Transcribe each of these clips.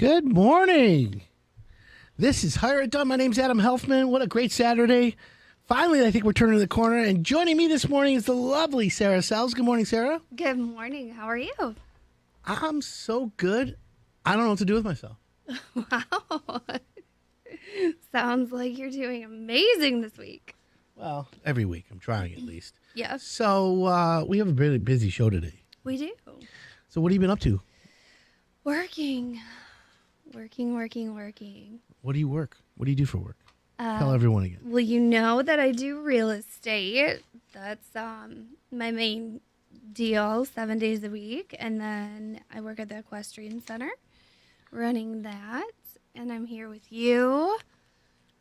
Good morning. This is Hire It Done. My name's Adam Helfman. What a great Saturday. Finally, I think we're turning the corner. And joining me this morning is the lovely Sarah Sells. Good morning, Sarah. Good morning. How are you? I'm so good. I don't know what to do with myself. Wow. Sounds like you're doing amazing this week. Well, every week. I'm trying at least. Yes. So we have a really busy show today. We do. So what have you been up to? Working. What do you work? What do you do for work? Uh, Tell everyone again. Well, you know that I do real estate. That's my main deal, 7 days a week. And then I work at the Equestrian Center, running that. And I'm here with you.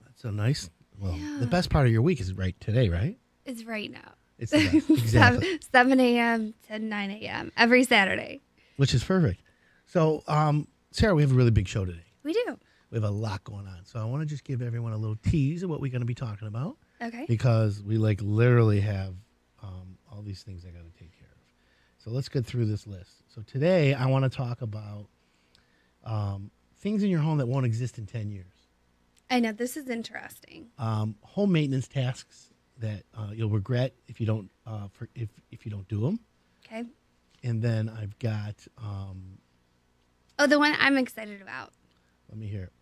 That's so nice. Well, Yeah. the best part of your week is right today, right? It's right now. It's the best. Exactly. 7 a.m. to 9 a.m. every Saturday. Which is perfect. So, Sarah, we have a really big show today. We do. We have a lot going on. So I want to just give everyone a little tease of what we're going to be talking about. Okay. Because we literally have all these things I got to take care of. So let's get through this list. So today I want to talk about things in your home that won't exist in 10 years. I know, this is interesting. Home maintenance tasks that you'll regret if you don't if you don't do them. Okay. And then I've got Oh, the one I'm excited about. let me hear it.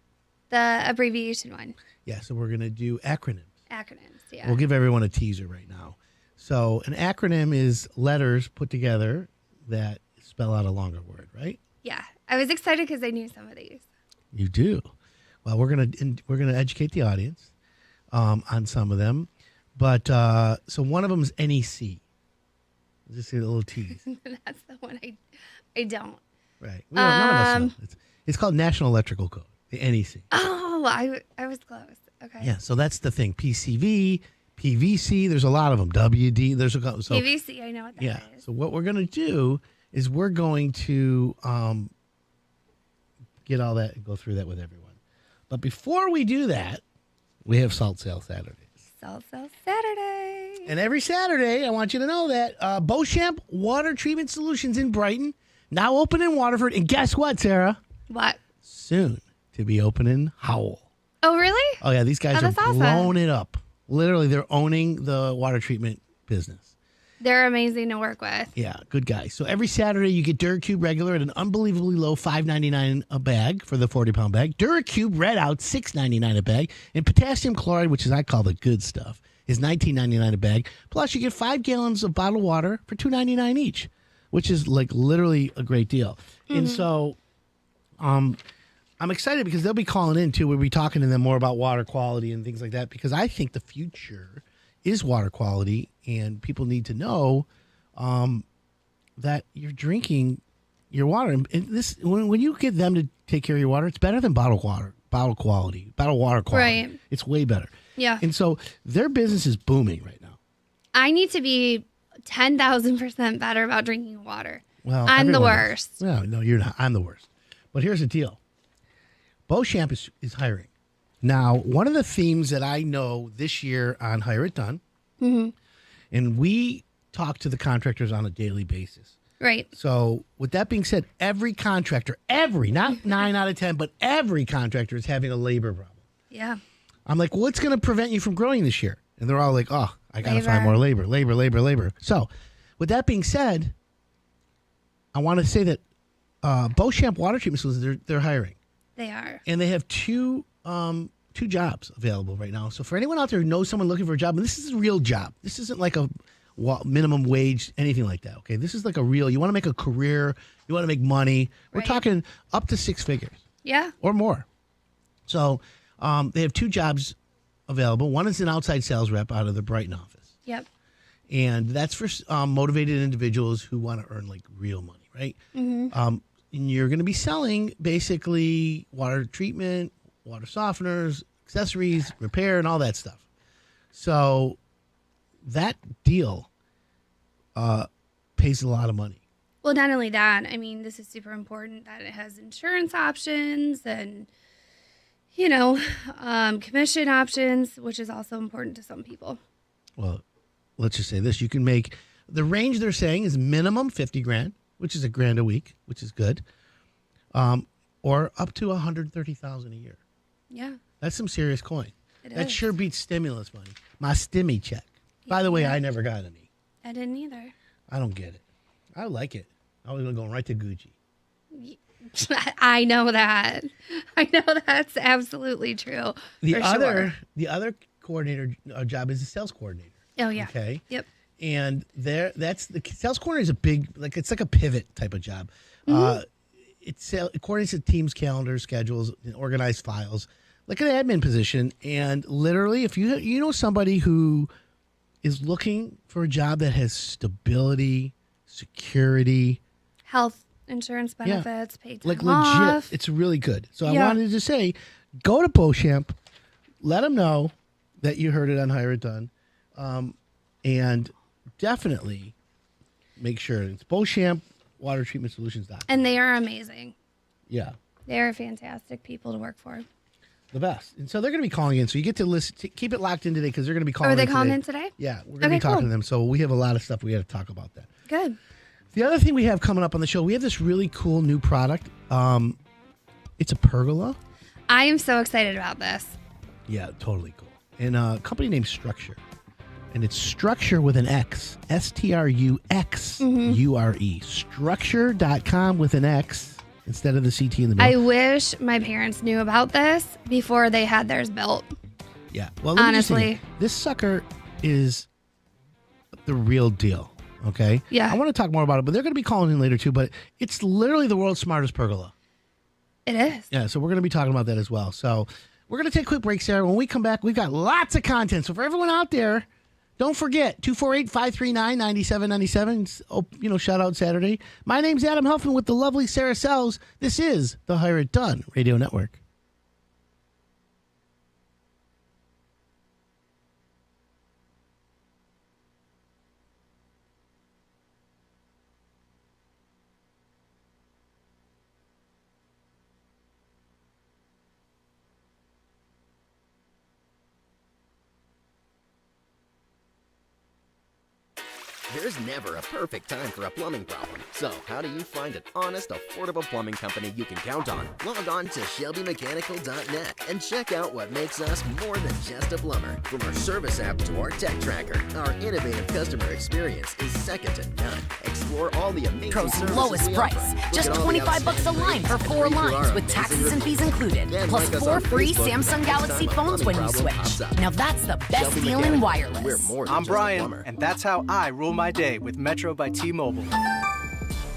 The abbreviation one. Yeah, so we're going to do acronyms. Acronyms, yeah. We'll give everyone a teaser right now. So an acronym is letters put together that spell out a longer word, right? Yeah. I was excited because I knew some of these. You do. Well, we're gonna educate the audience on some of them, but so one of them is NEC. Just a little tease, That's the one I don't. right? None of us know. It's called National Electrical Code, the NEC. Oh, I was close. Okay. Yeah, so that's the thing. PCV, PVC. There's a lot of them. WD. There's a couple. So PVC, I know what that yeah. is. So what we're gonna do is we're going to get all that and go through that with everyone. But before we do that, we have Salt Sale Saturdays. Salt Saturday. And every Saturday, I want you to know that Beauchamp Water Treatment Solutions in Brighton, now open in Waterford. And guess what, Sarah? What? Soon to be open in Howell. Oh, really? Oh, yeah, these guys are that's awesome. blowing it up. Literally, they're owning the water treatment business. They're amazing to work with. Yeah, good guys. So every Saturday, you get Duracube regular at an unbelievably low $5.99 a bag for the 40-pound bag. Duracube Red Out, $6.99 a bag. And potassium chloride, which is I call the good stuff, is $19.99 a bag. Plus, you get 5 gallons of bottled water for $2.99 each, which is literally a great deal. Mm-hmm. And so I'm excited because they'll be calling in, too. We'll be talking to them more about water quality and things like that because I think the future is water quality, and people need to know that you're drinking your water. And this, when you get them to take care of your water, it's better than bottled water quality. Right. It's way better. Yeah. And so their business is booming right now. I need to be 10,000% better about drinking water. Well, I'm the everyone worst. is. No, you're not. I'm the worst. But here's the deal. Beauchamp is hiring. Now, one of the themes that I know this year on Hire It Done, and we talk to the contractors on a daily basis. Right. So with that being said, every contractor, not 9 out of 10, but every contractor is having a labor problem. Yeah. I'm like, what's going to prevent you from growing this year? And they're all like, oh, I got to Labor. find more labor. So with that being said, I want to say that Beauchamp Water Treatment Solutions, they're hiring. They are. And they have two jobs available right now. So for anyone out there who knows someone looking for a job, and this is a real job. This isn't like a minimum wage, anything like that, okay? This is like a real, you want to make a career, you want to make money. We're Right. talking up to 6 figures Yeah. or more. So they have 2 jobs available. One is an outside sales rep out of the Brighton office. Yep. And that's for motivated individuals who want to earn like real money, right? Mm-hmm. And you're going to be selling basically water treatment, water softeners, accessories, repair, and all that stuff. So that deal pays a lot of money. Well, not only that, I mean, this is super important that it has insurance options and, commission options, which is also important to some people. Well, let's just say this. You can make, the range they're saying is minimum $50,000, which is $1,000 a week, which is good. Or or up to $130,000 a year. Yeah. That's some serious coin. That is. sure beats stimulus money. My stimmy check. By the way, I never got any. I didn't either. I don't get it. I like it. I was going right to Gucci. I know that. I know that's absolutely true. The other coordinator job is a sales coordinator. Oh yeah. Okay. Yep. And that's the sales coordinator is a big, it's like a pivot type of job. It coordinates the team's calendar, schedules, and organized files, like an admin position. And literally, if you know somebody who is looking for a job that has stability, security, Health insurance benefits, paid time like off. legit, it's really good. So I wanted to say, go to Beauchamp, let them know that you heard it on Hire It Done, and definitely make sure it's Beauchamp Water Treatment Solutions.com. And they are amazing. Yeah. They are fantastic people to work for. The best. And so they're going to be calling in. So you get to listen. Keep it locked in today because they're going to be calling in. Are they calling in today? Yeah. We're going to be talking to them. So we have a lot of stuff we got to talk about that. Good. The other thing we have coming up on the show, we have this really cool new product. It's a pergola. I am so excited about this. Yeah, totally cool. And a company named Structure. And it's Structure with an X. STRUXURE. Structure.com with an X instead of the CT in the middle. I wish my parents knew about this before they had theirs built. Yeah. Well, honestly, this sucker is the real deal. Okay. Yeah. I want to talk more about it, but they're going to be calling in later too. But it's literally the world's smartest pergola. It is. Yeah. So we're going to be talking about that as well. So we're going to take a quick break, Sarah. When we come back, we've got lots of content. So for everyone out there, don't forget 248-539-9797. Shout out Saturday. My name's Adam Helfman with the lovely Sarah Sells. This is the Hire It Done Radio Network. There's never a perfect time for a plumbing problem. So, how do you find an honest, affordable plumbing company you can count on? Log on to ShelbyMechanical.net and check out what makes us more than just a plumber. From our service app to our tech tracker, our innovative customer experience is second to none. Explore all the amazing Pro's services lowest we price. offer. Just Look at all the $25 a line for 4 outstanding lines ratings with and taxes and fees reviews. included. Then Plus like us 4 on free Facebook Samsung next Galaxy time a phones when plumbing you problem switch. pops up. Now that's the best Shelby deal in Mechanical. We're wireless. more than I'm just a Brian, plumber. and that's how I rule my day with Metro by T-Mobile.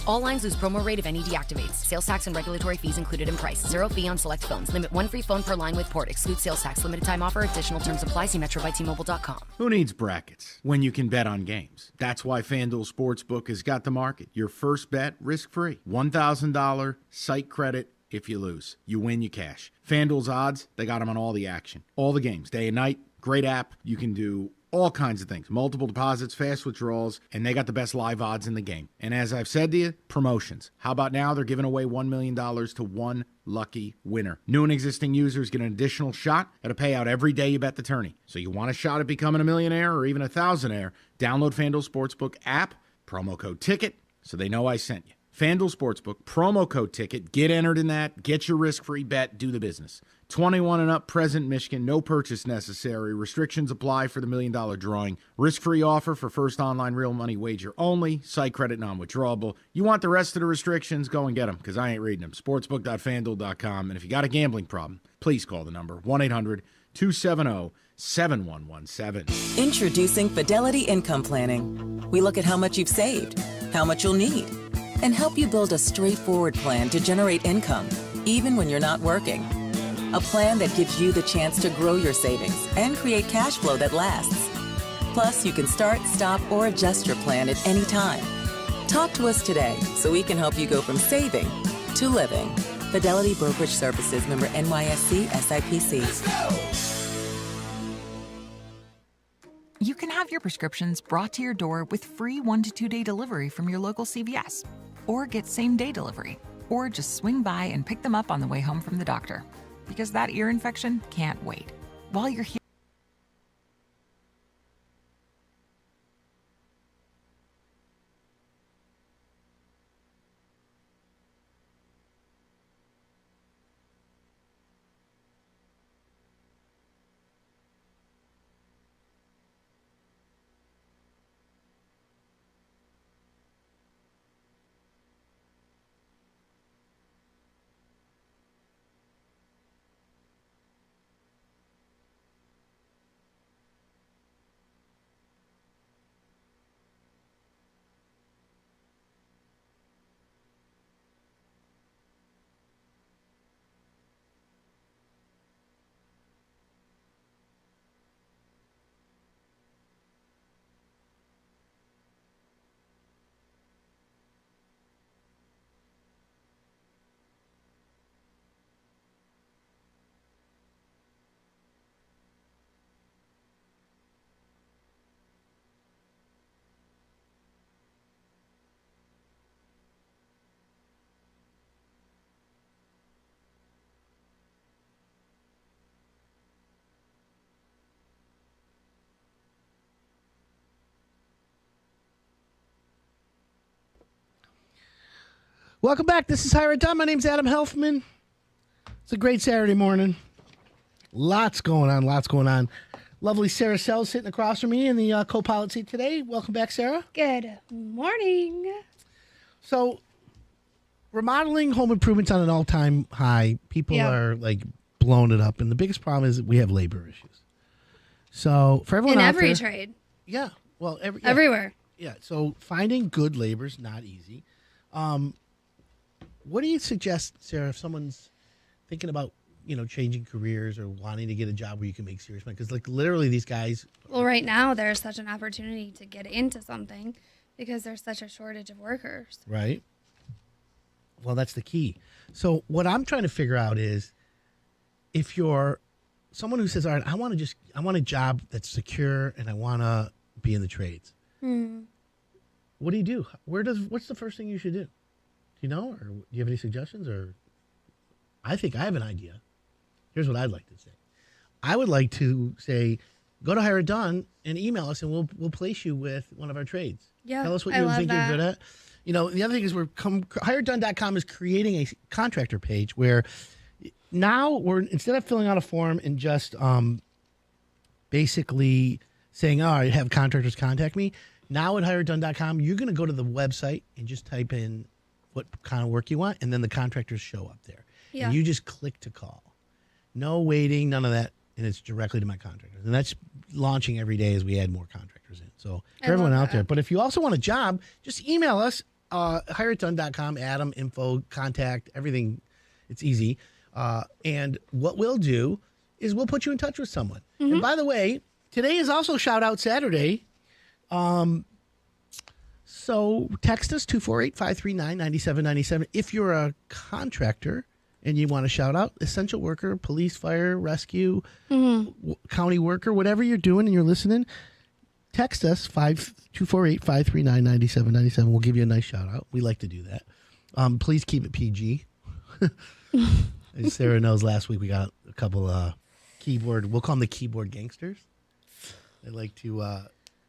All lines lose promo rate if any deactivates. Sales tax and regulatory fees included in price. 0 fee on select phones. Limit 1 free phone per line with port. Exclude sales tax. Limited time offer. Additional terms apply. See metrobytmobile.com. Who needs brackets when you can bet on games? That's why FanDuel Sportsbook has got the market. Your first bet, risk-free. $1,000 site credit. If you lose, you win, you cash. FanDuel's odds, they got them on all the action. All the games, day and night. Great app. You can do all kinds of things. Multiple deposits, fast withdrawals, and they got the best live odds in the game. And as I've said to you, promotions. How about now? They're giving away $1 million to one lucky winner. New and existing users get an additional shot at a payout every day you bet the tourney. So you want a shot at becoming a millionaire or even a thousandaire? Download FanDuel Sportsbook app, promo code TICKET, so they know I sent you. FanDuel Sportsbook, promo code TICKET. Get entered in that. Get your risk-free bet. Do the business. 21 and up, present Michigan. No purchase necessary. Restrictions apply for the $1 million drawing. Risk-free offer for first online real money wager only. Site credit non-withdrawable. You want the rest of the restrictions? Go and get them because I ain't reading them. Sportsbook.fanduel.com. And if you got a gambling problem, please call the number 1-800-270-7117. Introducing Fidelity Income Planning. We look at how much you've saved, how much you'll need, and help you build a straightforward plan to generate income, even when you're not working. A plan that gives you the chance to grow your savings and create cash flow that lasts. Plus, you can start, stop, or adjust your plan at any time. Talk to us today so we can help you go from saving to living. Fidelity Brokerage Services, member NYSE SIPC. You can have your prescriptions brought to your door with free 1 to 2 day delivery from your local CVS. Or get same-day delivery. Or just swing by and pick them up on the way home from the doctor. Because that ear infection can't wait. While you're here, Welcome back. This is Hire It Done. My name's Adam Helfman. It's a great Saturday morning. Lots going on. Lovely Sarah Sells sitting across from me in the co-pilot seat today. Welcome back, Sarah. Good morning. So, remodeling home improvements on an all-time high. People are like blowing it up, and the biggest problem is we have labor issues. So, for everyone In out every there, trade. yeah, well, Everywhere. Yeah, so finding good labor is not easy. What do you suggest, Sarah, if someone's thinking about, changing careers or wanting to get a job where you can make serious money? Because, like, literally these guys... Well, right now there's such an opportunity to get into something because there's such a shortage of workers. Right. Well, that's the key. So what I'm trying to figure out is if you're someone who says, all right, I want a job that's secure and I want to be in the trades. What do you do? What's the first thing you should do? Do you know, or do you have any suggestions? Or I think I have an idea. Here's what I'd like to say. I would like to say, go to Hire It Done and email us, and we'll place you with one of our trades. Yeah, tell us what I you love think that. you're good at. The other thing is HireItDone.com is creating a contractor page where now instead of filling out a form and just basically saying, "Oh, I have contractors contact me." Now at HireItDone.com, you're going to go to the website and just type in what kind of work you want, and then the contractors show up there. Yeah. And you just click to call. No waiting, none of that, and it's directly to my contractors. And that's launching every day as we add more contractors in. So for everyone out there. But if you also want a job, just email us, HireItDone.com, Adam, info, contact, everything. It's easy. And what we'll do is we'll put you in touch with someone. And by the way, today is also Shout Out Saturday. So text us 248-539-9797 if you're a contractor and you want to shout out, essential worker, police, fire, rescue, county worker, whatever you're doing and you're listening, text us 248-539-9797. We'll give you a nice shout out. We like to do that. Please keep it PG. As Sarah knows, last week we got a couple we'll call them the keyboard gangsters. They like to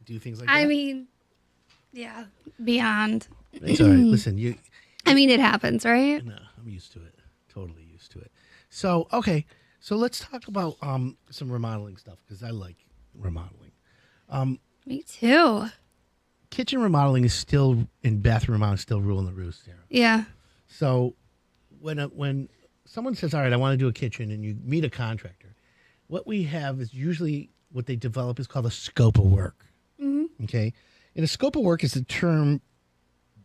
do things like that. I mean, yeah, beyond. It's all right. Listen, it happens, right? No, I'm used to it. Totally used to it. So, okay. So let's talk about some remodeling stuff because I like remodeling. Me too. Kitchen remodeling is still, and bathroom remodeling is still ruling the roost, Sarah. Yeah. So when someone says, all right, I want to do a kitchen, and you meet a contractor, what we have is usually what they develop is called a scope of work. Okay? And a scope of work is a term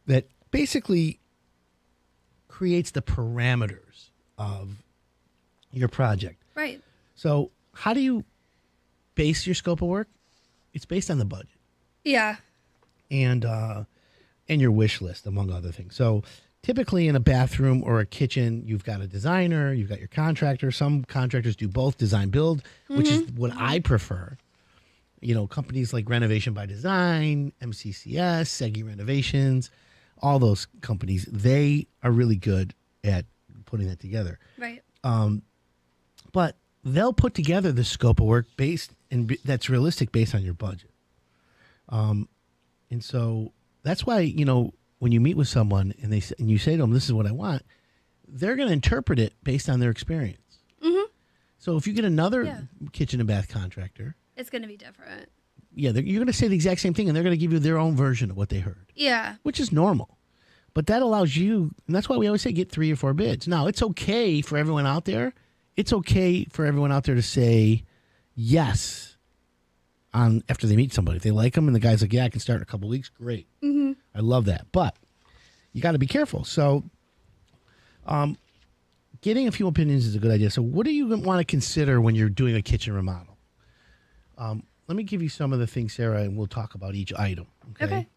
that basically creates the parameters of your project. Right. So how do you base your scope of work? It's based on the budget. Yeah. And your wish list, among other things. So typically in a bathroom or a kitchen, you've got a designer, you've got your contractor. Some contractors do both design build, which is what I prefer. Companies like Renovation by Design, MCCS, Segi Renovations, all those companies, they are really good at putting that together. Right. But they'll put together the scope of work that's realistic based on your budget. And so that's why, when you meet with someone and you say to them, this is what I want, they're going to interpret it based on their experience. So if you get another kitchen and bath contractor, it's going to be different. Yeah, you're going to say the exact same thing, and they're going to give you their own version of what they heard. Yeah. Which is normal. But that allows you, and that's why we always say get 3 or 4 bids. Now, it's okay for everyone out there. It's okay for everyone out there to say yes after they meet somebody. If they like them and the guy's like, yeah, I can start in a couple weeks, great. I love that. But you got to be careful. So getting a few opinions is a good idea. So what do you want to consider when you're doing a kitchen remodel? Let me give you some of the things, Sarah, and we'll talk about each item. Okay.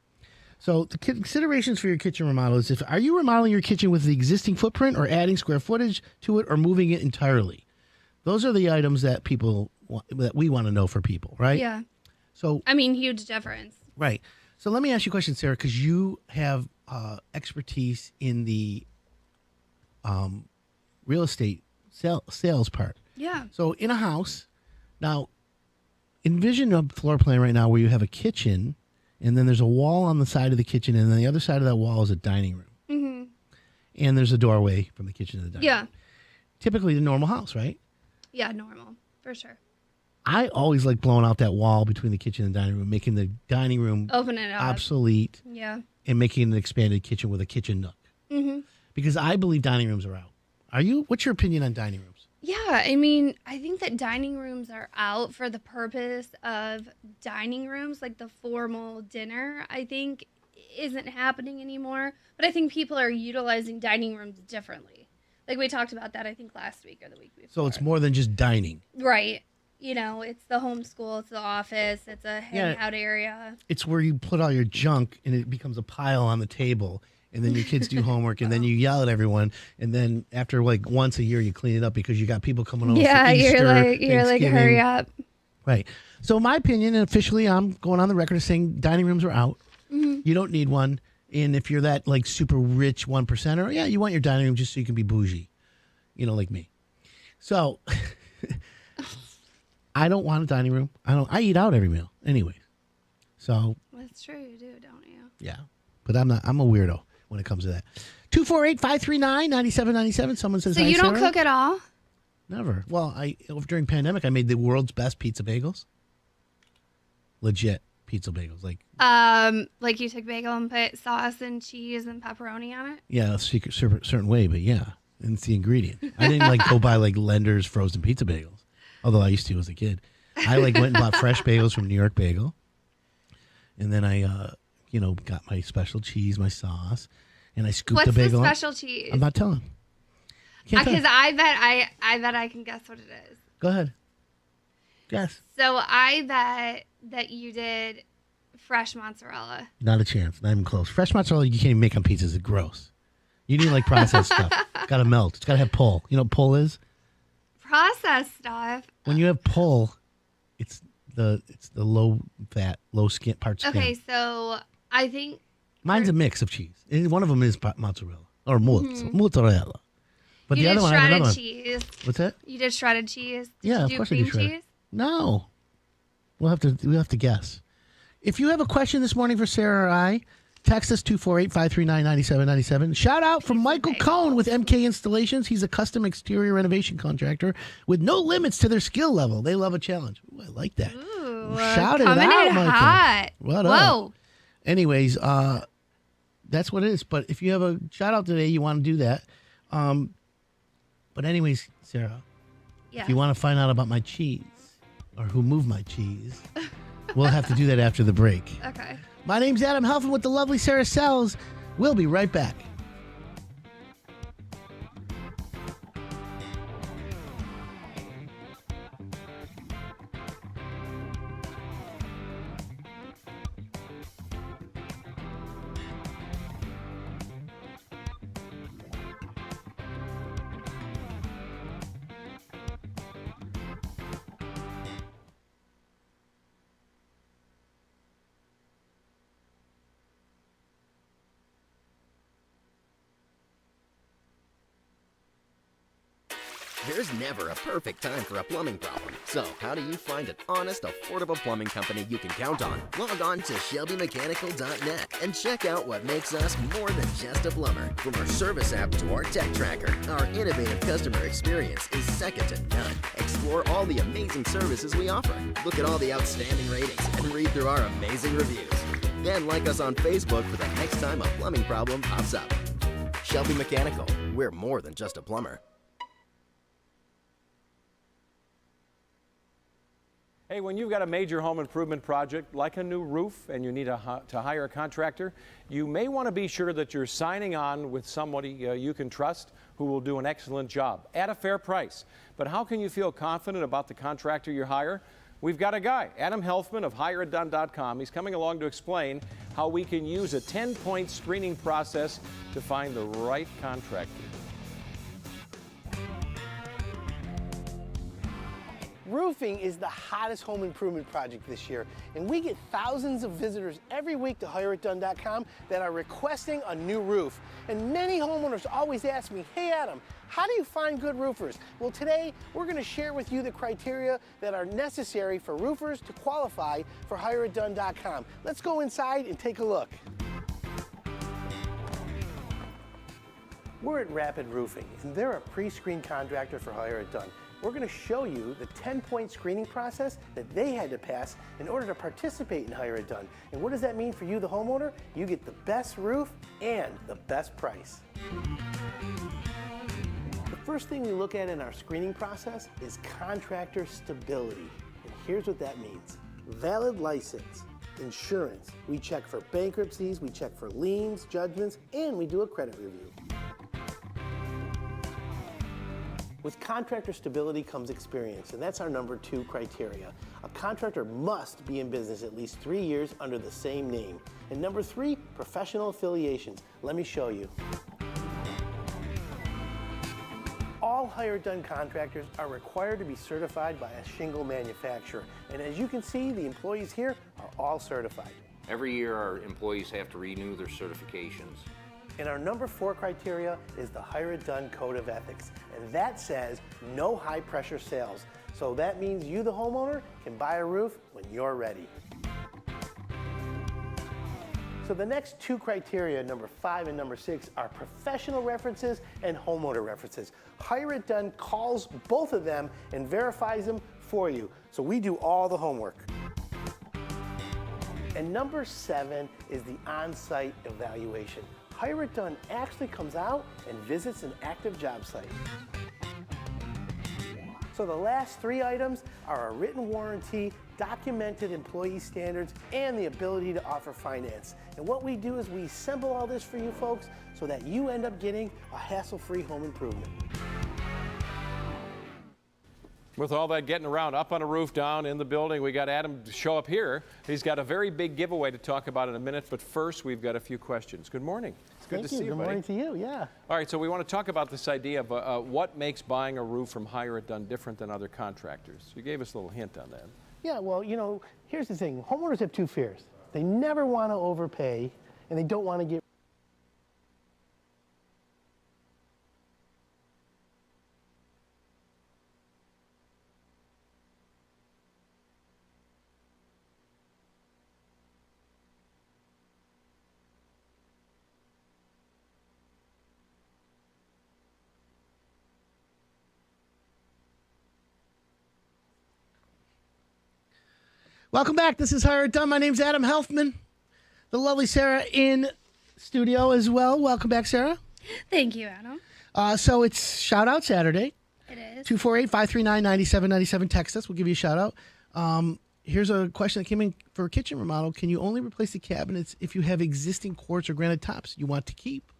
So the considerations for your kitchen remodel is are you remodeling your kitchen with the existing footprint or adding square footage to it or moving it entirely? Those are the items that that we want to know for people, right? Yeah. So huge difference. Right. So let me ask you a question, Sarah, because you have expertise in the real estate sales part. Yeah. So in a house, now envision a floor plan right now where you have a kitchen and then there's a wall on the side of the kitchen and then the other side of that wall is a dining room. and there's a doorway from the kitchen to the dining room. Yeah. Typically the normal house, right? Yeah, normal. For sure. I always like blowing out that wall between the kitchen and dining room, making the dining room Open it up. obsolete Yeah. and making an expanded kitchen with a kitchen nook. Mm-hmm. Because I believe dining rooms are out. Are you? What's your opinion on dining rooms? Yeah, I mean, I think that dining rooms are out for the purpose of dining rooms, like the formal dinner, I think isn't happening anymore. But I think people are utilizing dining rooms differently. Like we talked about that, I think, last week or the week before. So it's more than just dining. Right. You know, it's the homeschool, it's the office, it's a hangout area. It's where you put all your junk and it becomes a pile on the table. And then your kids do homework, and then you yell at everyone, and then after like once a year you clean it up because you got people coming over. Yeah, for Easter, you're like, hurry up. Right. So my opinion, and officially, I'm going on the record as saying dining rooms are out. Mm-hmm. You don't need one, and if you're that like super rich 1%er, yeah, you want your dining room just so you can be bougie, like me. So I don't want a dining room. I eat out every meal, anyways. So That's true, you do, don't you? yeah, but I'm a weirdo when it comes to that. 248-539-9797. Someone says, So hi, you don't Sarah. cook at all? Never. Well, during pandemic, I made the world's best pizza bagels. Legit pizza bagels. Like you took bagel and put sauce and cheese and pepperoni on it? Yeah, a certain way, but yeah, and it's the ingredient. I didn't go buy Lender's frozen pizza bagels, although I used to as a kid. I went and bought fresh bagels from New York Bagel, and then I got my special cheese, my sauce, and I scooped the bagel. What's the special cheese? I'm not telling. Because I bet I can guess what it is. Go ahead. Guess. So I bet that you did fresh mozzarella. Not a chance. Not even close. Fresh mozzarella you can't even make on pizzas. It's gross. You need processed stuff. It's got to melt. It's got to have pull. You know what pull is? Processed stuff. When you have pull, it's the low fat, low skin part skin. Okay, so I think Mine's a mix of cheese. And one of them is mozzarella or mozzarella. But you the did other one, I have another shredded cheese. What's that? You did shredded cheese. Did Yeah, you of do course I cream did shredded. cheese? No. We'll have to guess. If you have a question this morning for Sarah or I, text us 248-539-9797. Shout out from Michael Cohn with MK Installations. He's a custom exterior renovation contractor with no limits to their skill level. They love a challenge. Ooh, I like that. Ooh, Shout it coming out, in Michael. hot. What Whoa. up? Anyways, that's what it is. But if you have a shout out today, you want to do that. But anyways, Sarah, Yeah. if you want to find out about my cheese or who moved my cheese, we'll have to do that after the break. Okay. My name's Adam Helfman with the lovely Sarah Sells. We'll be right back. There's never a perfect time for a plumbing problem. So, how do you find an honest, affordable plumbing company you can count on? Log on to ShelbyMechanical.net and check out what makes us more than just a plumber. From our service app to our tech tracker, our innovative customer experience is second to none. Explore all the amazing services we offer. Look at all the outstanding ratings and read through our amazing reviews. Then like us on Facebook for the next time a plumbing problem pops up. Shelby Mechanical, we're more than just a plumber. Hey, when you've got a major home improvement project like a new roof and you need to hire a contractor, you may want to be sure that you're signing on with somebody you can trust who will do an excellent job at a fair price. But how can you feel confident about the contractor you hire? We've got a guy, Adam Helfman of HireItDone.com. He's coming along to explain how we can use a 10-point screening process to find the right contractor. Roofing is the hottest home improvement project this year, and we get thousands of visitors every week to HireItDone.com that are requesting a new roof. And many homeowners always ask me, hey Adam, how do you find good roofers? Well, today we're going to share with you the criteria that are necessary for roofers to qualify for HireItDone.com. Let's go inside and take a look. We're at Rapid Roofing, and they're a pre-screened contractor for Hire It Done. We're going to show you the 10-point screening process that they had to pass in order to participate in Hire It Done. And what does that mean for you, the homeowner? You get the best roof and the best price. The first thing we look at in our screening process is contractor stability. And here's what that means. Valid license, insurance. We check for bankruptcies, we check for liens, judgments, and we do a credit review. With contractor stability comes experience, and that's our number 2 criteria. A contractor must be in business at least 3 years under the same name. And number 3, professional affiliations. Let me show you. All Hire It Done contractors are required to be certified by a shingle manufacturer. And as you can see, the employees here are all certified. Every year our employees have to renew their certifications. And our number 4 criteria is the Hire It Done Code of Ethics. And that says no high pressure sales. So that means you, the homeowner, can buy a roof when you're ready. So the next 2 criteria, number 5 and number 6, are professional references and homeowner references. Hire It Done calls both of them and verifies them for you. So we do all the homework. And number 7 is the on-site evaluation. Hire It Done actually comes out and visits an active job site. So the last 3 items are a written warranty, documented employee standards, and the ability to offer finance. And what we do is we assemble all this for you folks so that you end up getting a hassle-free home improvement. With all that getting around, up on a roof, down in the building, we got Adam to show up here. He's got a very big giveaway to talk about in a minute, but first we've got a few questions. Good morning. It's good to see you, Good buddy. morning to you, yeah. All right, so we want to talk about this idea of what makes buying a roof from Hire It Done different than other contractors. You gave us a little hint on that. Yeah, well, you know, here's the thing. Homeowners have 2 fears. They never want to overpay, and they don't want to get Welcome back. This is Hire It Done. My name's Adam Helfman. The lovely Sarah in studio as well. Welcome back, Sarah. Thank you, Adam. So it's Shout Out Saturday. It is. 248-539-9797. Text us. We'll give you a shout out. Here's a question that came in for a kitchen remodel. Can you only replace the cabinets if you have existing quartz or granite tops you want to keep?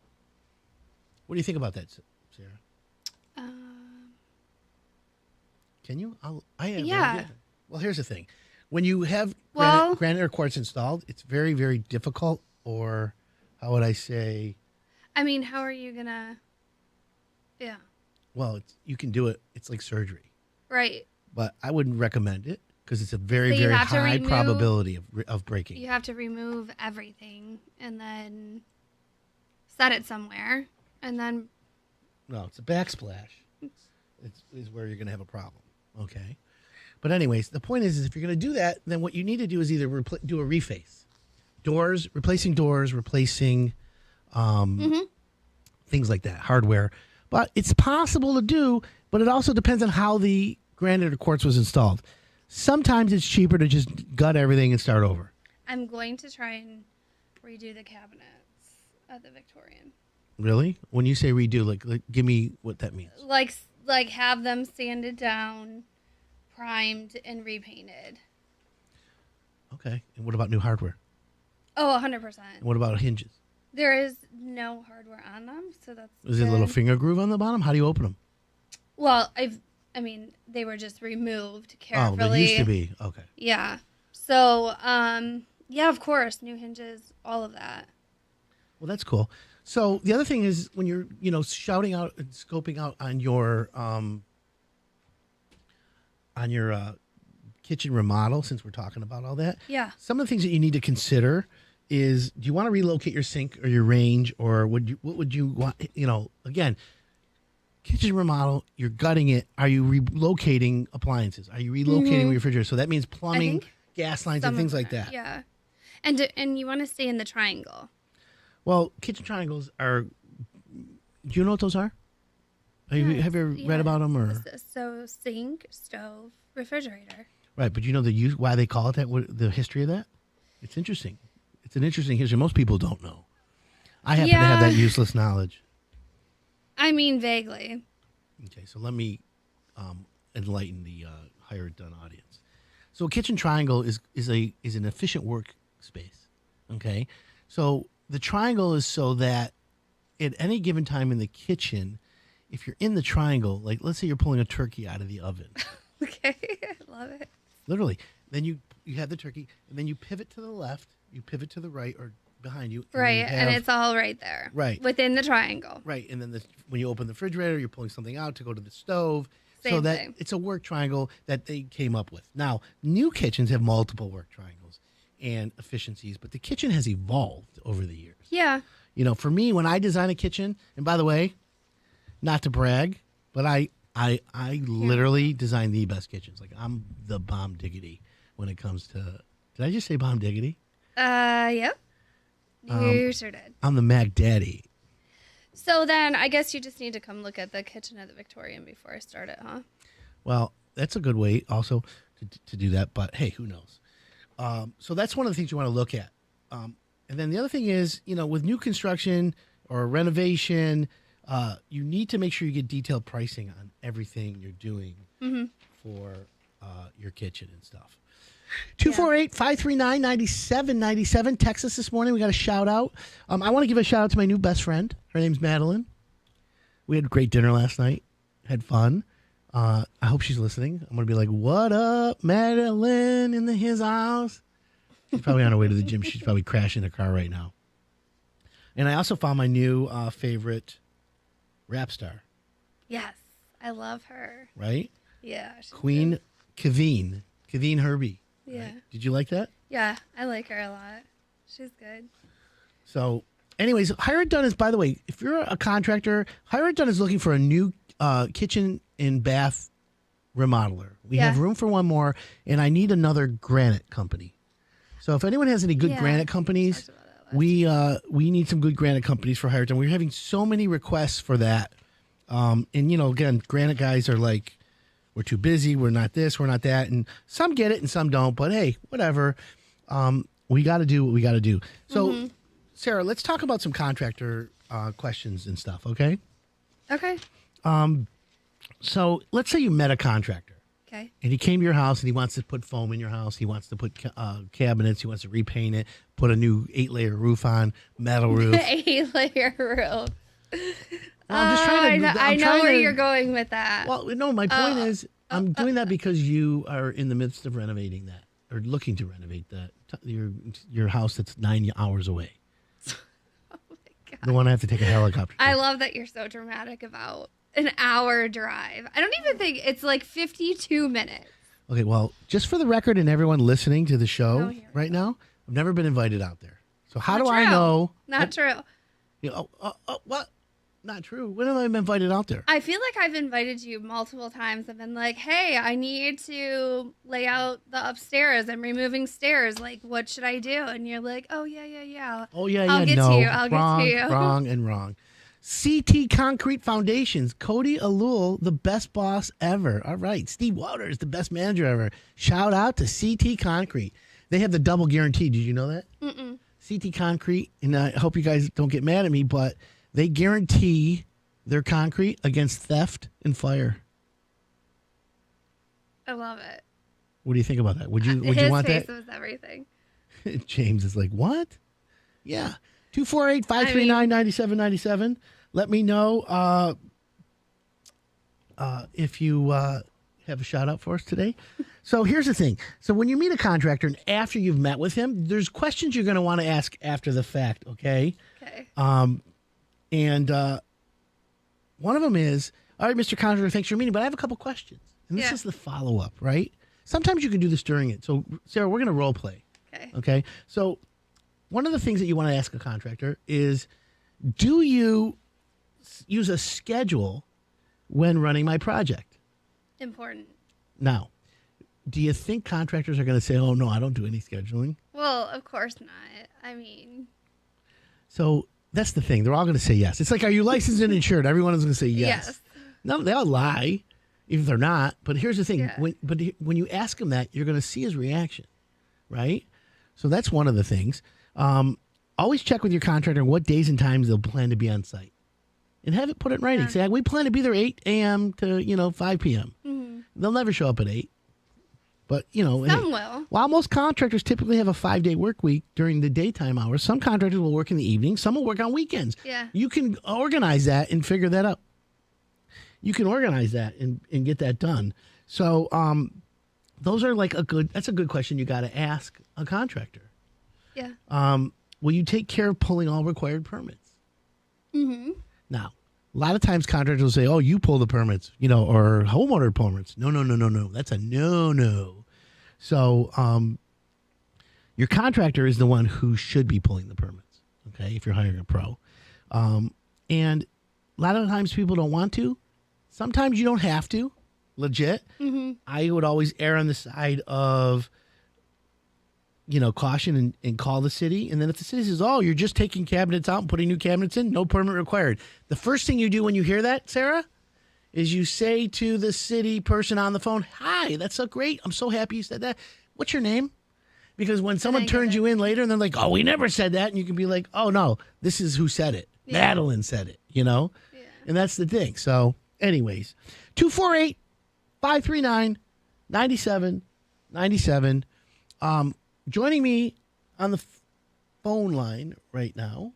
What do you think about that, Sarah? Can you? I have no idea. Well, here's the thing. When you have granite or quartz installed, it's very, very difficult, or how would I say? I mean, how are you gonna? Yeah. Well, you can do it. It's like surgery. Right. But I wouldn't recommend it because it's a very, very high probability of breaking. You have to remove everything and then set it somewhere, and then. No, it's a backsplash. Is where you're going to have a problem. Okay. But anyways, the point is if you're going to do that, then what you need to do is either do a reface. Replacing doors, replacing things like that, hardware. But it's possible to do, but it also depends on how the granite or quartz was installed. Sometimes it's cheaper to just gut everything and start over. I'm going to try and redo the cabinets at the Victorian. Really? When you say redo, like give me what that means. Like have them sanded down, primed, and repainted. Okay. And what about new hardware? Oh, 100%. And what about hinges? There is no hardware on them, so that's Is it a little finger groove on the bottom? How do you open them? Well, I mean, they were just removed carefully. Oh, they used to be. Okay. Yeah. So, yeah, of course, new hinges, all of that. Well, that's cool. So the other thing is when you're, shouting out and scoping out on your kitchen remodel, since we're talking about all that. Yeah. Some of the things that you need to consider is, do you want to relocate your sink or your range, or what would you want? Again, kitchen remodel, you're gutting it. Are you relocating appliances? Are you relocating your refrigerator? So that means plumbing, gas lines, and things like that. Yeah. And you want to stay in the triangle. Well, kitchen triangles are Do you know what those are? Have you ever read about them? Or? So sink, stove, refrigerator. Right, but you know why they call it that? The history of that? It's interesting. It's an interesting history. Most people don't know. I happen to have that useless knowledge. I mean, vaguely. Okay, so let me enlighten the Hire It Done audience. So a kitchen triangle is an efficient workspace. Okay, so the triangle is so that at any given time in the kitchen, if you're in the triangle, like let's say you're pulling a turkey out of the oven. Okay, I love it. Literally, then you have the turkey, and then you pivot to the left, you pivot to the right or behind you. Right, and it's all right there. Right. Within the triangle. Right, and then when you open the refrigerator, you're pulling something out to go to the stove. Same so that thing. it's a work triangle that they came up with. Now, new kitchens have multiple work triangles and efficiencies, but the kitchen has evolved over the years. Yeah. You know, for me, when I design a kitchen, and by the way, not to brag, but I literally design the best kitchens. Like, I'm the bomb diggity when it comes to... Did I just say bomb diggity? Yep. You sure did. I'm the Mac Daddy. So then I guess you just need to come look at the kitchen at the Victorian before I start it, huh? Well, that's a good way also to do that, but hey, who knows? So that's one of the things you want to look at. And then the other thing is, you know, with new construction or renovation, you need to make sure you get detailed pricing on everything you're doing for your kitchen and stuff. 248-539-9797. Text us this morning. We got a shout out. I want to give a shout out to my new best friend. Her name's Madeline. We had a great dinner last night. Had fun. I hope she's listening. I'm going to be like, what up, Madeline, in his house? She's probably on her way to the gym. She's probably crashing the car right now. And I also found my new favorite rap star. Yes. I love her. Right? Yeah. Queen Kaveen Herbie. Yeah. Right? Did you like that? Yeah. I like her a lot. She's good. So, anyways, Hire It Done is, by the way, if you're a contractor, Hire It Done is looking for a new kitchen and bath remodeler. We have room for one more, and I need another granite company. So if anyone has any good granite companies, we need some good granite companies for Hire It Done. We're having so many requests for that. And, you know, again, granite guys are like, we're too busy, we're not this, we're not that. And some get it and some don't, but hey, whatever. We got to do what we got to do. So, Sarah, let's talk about some contractor questions and stuff, okay? Okay. So let's say you met a contractor. Okay. And he came to your house and he wants to put foam in your house. He wants to put cabinets. He wants to repaint it, put a new 8-layer roof on, metal roof. 8-layer roof. Well, I'm just trying to. I know where you're going with that. Well, no, my point is I'm doing that because you are in the midst of renovating that or looking to renovate that your house that's 9 hours away. Oh my God. The one I have to take a helicopter to. I love that you're so dramatic about an hour drive. I don't even think it's like 52 minutes. Okay, well, just for the record and everyone listening to the show right now, I've never been invited out there. So how do I know? Not true. You know, what? Not true. When have I been invited out there? I feel like I've invited you multiple times. I've been like, hey, I need to lay out the upstairs. I'm removing stairs. Like, what should I do? And you're like, oh, yeah. Oh, yeah. I'll get to you. I'll get to you. Wrong. CT Concrete Foundations. Cody Alul, the best boss ever. All right. Steve Waters, the best manager ever. Shout out to CT Concrete. They have the double guarantee. Did you know that? Mm-mm. CT Concrete, and I hope you guys don't get mad at me, but they guarantee their concrete against theft and fire. I love it. What do you think about that? Would you want that? His face was everything. James is like, what? Yeah. 248-539-9797. Let me know if you have a shout out for us today. So here's the thing. So when you meet a contractor and after you've met with him, there's questions you're going to want to ask after the fact, okay? Okay. And one of them is, all right, Mr. Contractor, thanks for your meeting, but I have a couple questions. And this is the follow-up, right? Sometimes you can do this during it. So, Sarah, we're going to role play. Okay? So one of the things that you want to ask a contractor is, do you use a schedule when running my project? Important. Now, do you think contractors are going to say, oh, no, I don't do any scheduling? Well, of course not. I mean. So That's the thing. They're all going to say yes. It's like, are you licensed and insured? Everyone is going to say yes. Yes. No, they all lie, even if they're not. But here's the thing. Yeah. When you ask him that, you're going to see his reaction, right? So that's one of the things. Always check with your contractor what days and times they'll plan to be on site. And have it put it in writing. Say, we plan to be there 8 a.m. to 5 p.m. Mm-hmm. They'll never show up at 8. But, Some will. While most contractors typically have a 5-day work week during the daytime hours, some contractors will work in the evening. Some will work on weekends. Yeah. You can organize that and figure that out. You can organize that and get that done. So those are that's a good question you got to ask a contractor. Yeah. Will you take care of pulling all required permits? Mm-hmm. Now, a lot of times contractors will say, oh, you pull the permits, or homeowner permits. No. That's a no. So your contractor is the one who should be pulling the permits, okay, if you're hiring a pro. And a lot of times people don't want to. Sometimes you don't have to, legit. Mm-hmm. I would always err on the side of, caution and call the city. And then if the city says, oh, you're just taking cabinets out and putting new cabinets in, no permit required. The first thing you do when you hear that, Sarah, is you say to the city person on the phone, hi, that's so great. I'm so happy you said that. What's your name? Because when someone turns you in later and they're like, oh, we never said that. And you can be like, oh, no, this is who said it. Yeah. Madeline said it, Yeah. And that's the thing. So anyways, 248-539-9797. Joining me on the phone line right now,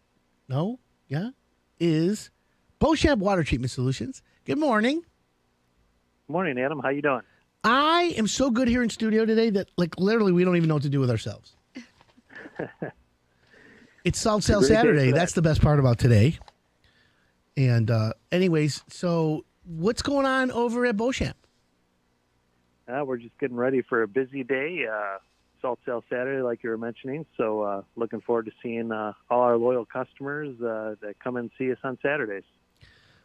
is Beauchamp Water Treatment Solutions. Good morning. Morning, Adam. How you doing? I am so good here in studio today that, literally, we don't even know what to do with ourselves. It's Salt Sale Saturday. That's the best part about today. And anyways, so what's going on over at Beauchamp? We're just getting ready for a busy day. Salt Sale Saturday, like you were mentioning. So looking forward to seeing all our loyal customers that come and see us on Saturdays.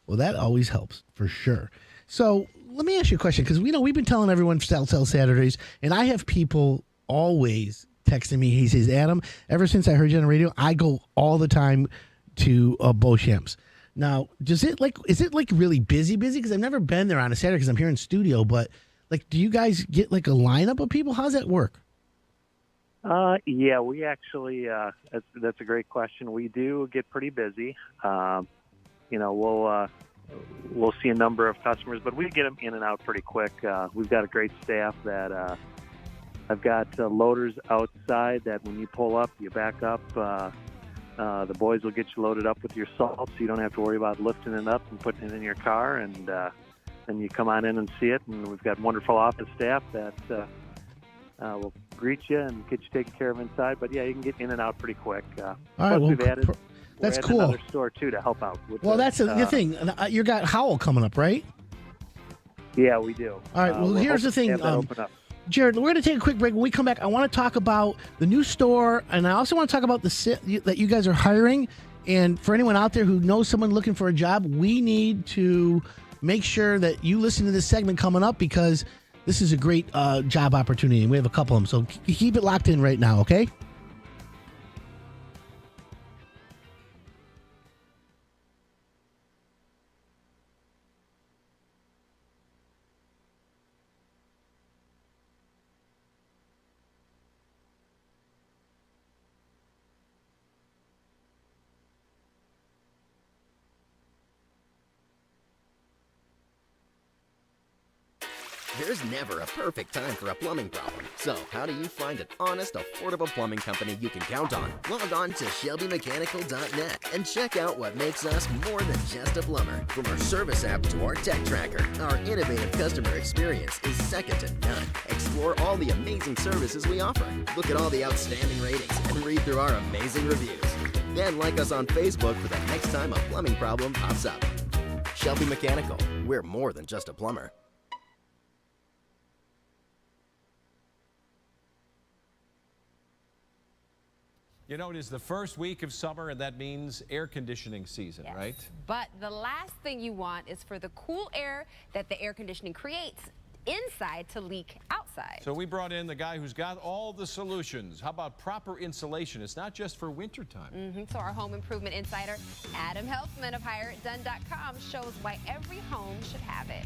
Well, that always helps for sure. So let me ask you a question, because we've been telling everyone Salt Sale Saturdays, and I have people always texting me. He says, Adam, ever since I heard you on the radio, I go all the time to Beauchamp's. Now, is it really busy? Because I've never been there on a Saturday because I'm here in studio. But do you guys get a lineup of people? How's that work? Yeah, we actually. That's a great question. We do get pretty busy. We'll see a number of customers, but we get them in and out pretty quick. We've got a great staff that I've got loaders outside that when you pull up, you back up. The boys will get you loaded up with your salt, so you don't have to worry about lifting it up and putting it in your car. And then you come on in and see it. And we've got wonderful office staff that will greet you and get you taken care of inside. But yeah, you can get in and out pretty quick. All right, well, we've added. That's we're cool. Another store too to help out. With that's the thing. You got Howell coming up, right? Yeah, we do. All right. Well, here's the thing, Jared. We're going to take a quick break. When we come back, I want to talk about the new store, and I also want to talk about that you guys are hiring. And for anyone out there who knows someone looking for a job, we need to make sure that you listen to this segment coming up, because this is a great job opportunity, and we have a couple of them. So keep it locked in right now, okay? There's never a perfect time for a plumbing problem. So how do you find an honest, affordable plumbing company you can count on? Log on to ShelbyMechanical.net and check out what makes us more than just a plumber. From our service app to our tech tracker, our innovative customer experience is second to none. Explore all the amazing services we offer. Look at all the outstanding ratings and read through our amazing reviews. Then like us on Facebook for the next time a plumbing problem pops up. Shelby Mechanical, we're more than just a plumber. You know, it is the first week of summer, and that means air conditioning season, right? But the last thing you want is for the cool air that the air conditioning creates inside to leak outside. So we brought in the guy who's got all the solutions. How about proper insulation? It's not just for wintertime. So our home improvement insider, Adam Helfman of HireItDone.com, shows why every home should have it.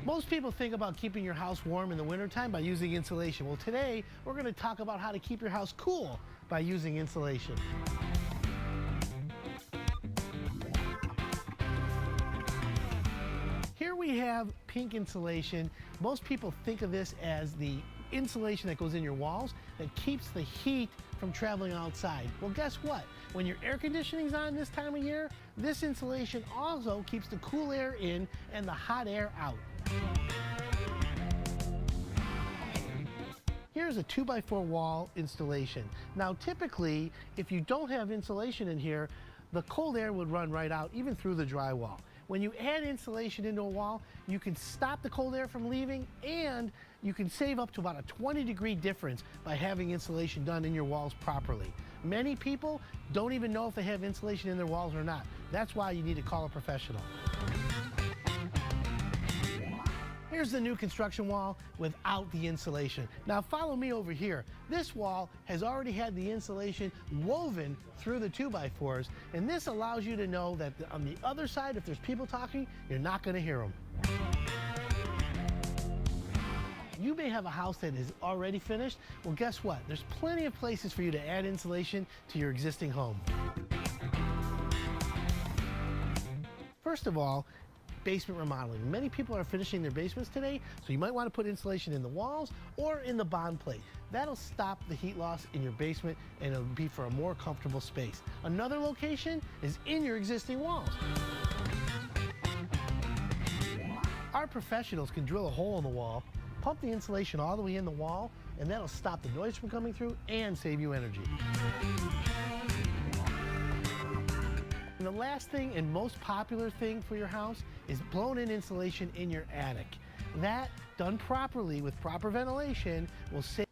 Most people think about keeping your house warm in the wintertime by using insulation. Well, today we're going to talk about how to keep your house cool by using insulation. Here we have pink insulation. Most people think of this as the insulation that goes in your walls that keeps the heat from traveling outside. Well, guess what? When your air conditioning's on this time of year, this insulation also keeps the cool air in and the hot air out. Here's a 2x4 wall installation. Now, typically, if you don't have insulation in here, the cold air would run right out, even through the drywall. When you add insulation into a wall, you can stop the cold air from leaving, and you can save up to about a 20-degree difference by having insulation done in your walls properly. Many people don't even know if they have insulation in their walls or not. That's why you need to call a professional. Here's the new construction wall without the insulation. Now follow me over here. This wall has already had the insulation woven through the 2x4s, and this allows you to know that on the other side, if there's people talking, you're not going to hear them. You may have a house that is already finished. Well, guess what? There's plenty of places for you to add insulation to your existing home. First of all, basement remodeling. Many people are finishing their basements today, so you might want to put insulation in the walls or in the bond plate. That'll stop the heat loss in your basement, and it'll be for a more comfortable space. Another location is in your existing walls. Our professionals can drill a hole in the wall, pump the insulation all the way in the wall, and that'll stop the noise from coming through and save you energy. And the last thing and most popular thing for your house is blown-in insulation in your attic. That, done properly with proper ventilation, will save.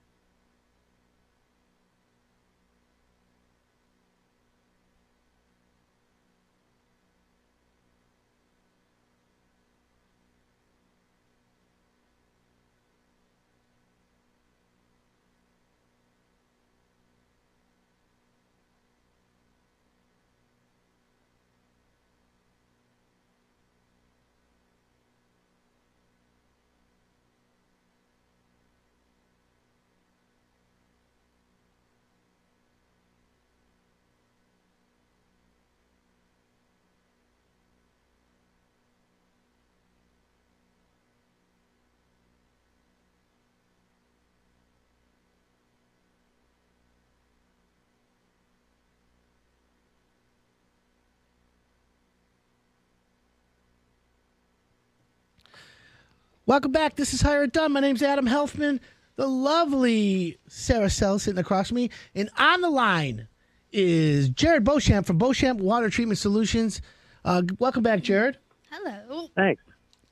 Welcome back. This is Hire It Done. My name's Adam Helfman. The lovely Sarah Sell sitting across from me. And on the line is Jared Beauchamp from Beauchamp Water Treatment Solutions. Welcome back, Jared. Hello. Thanks.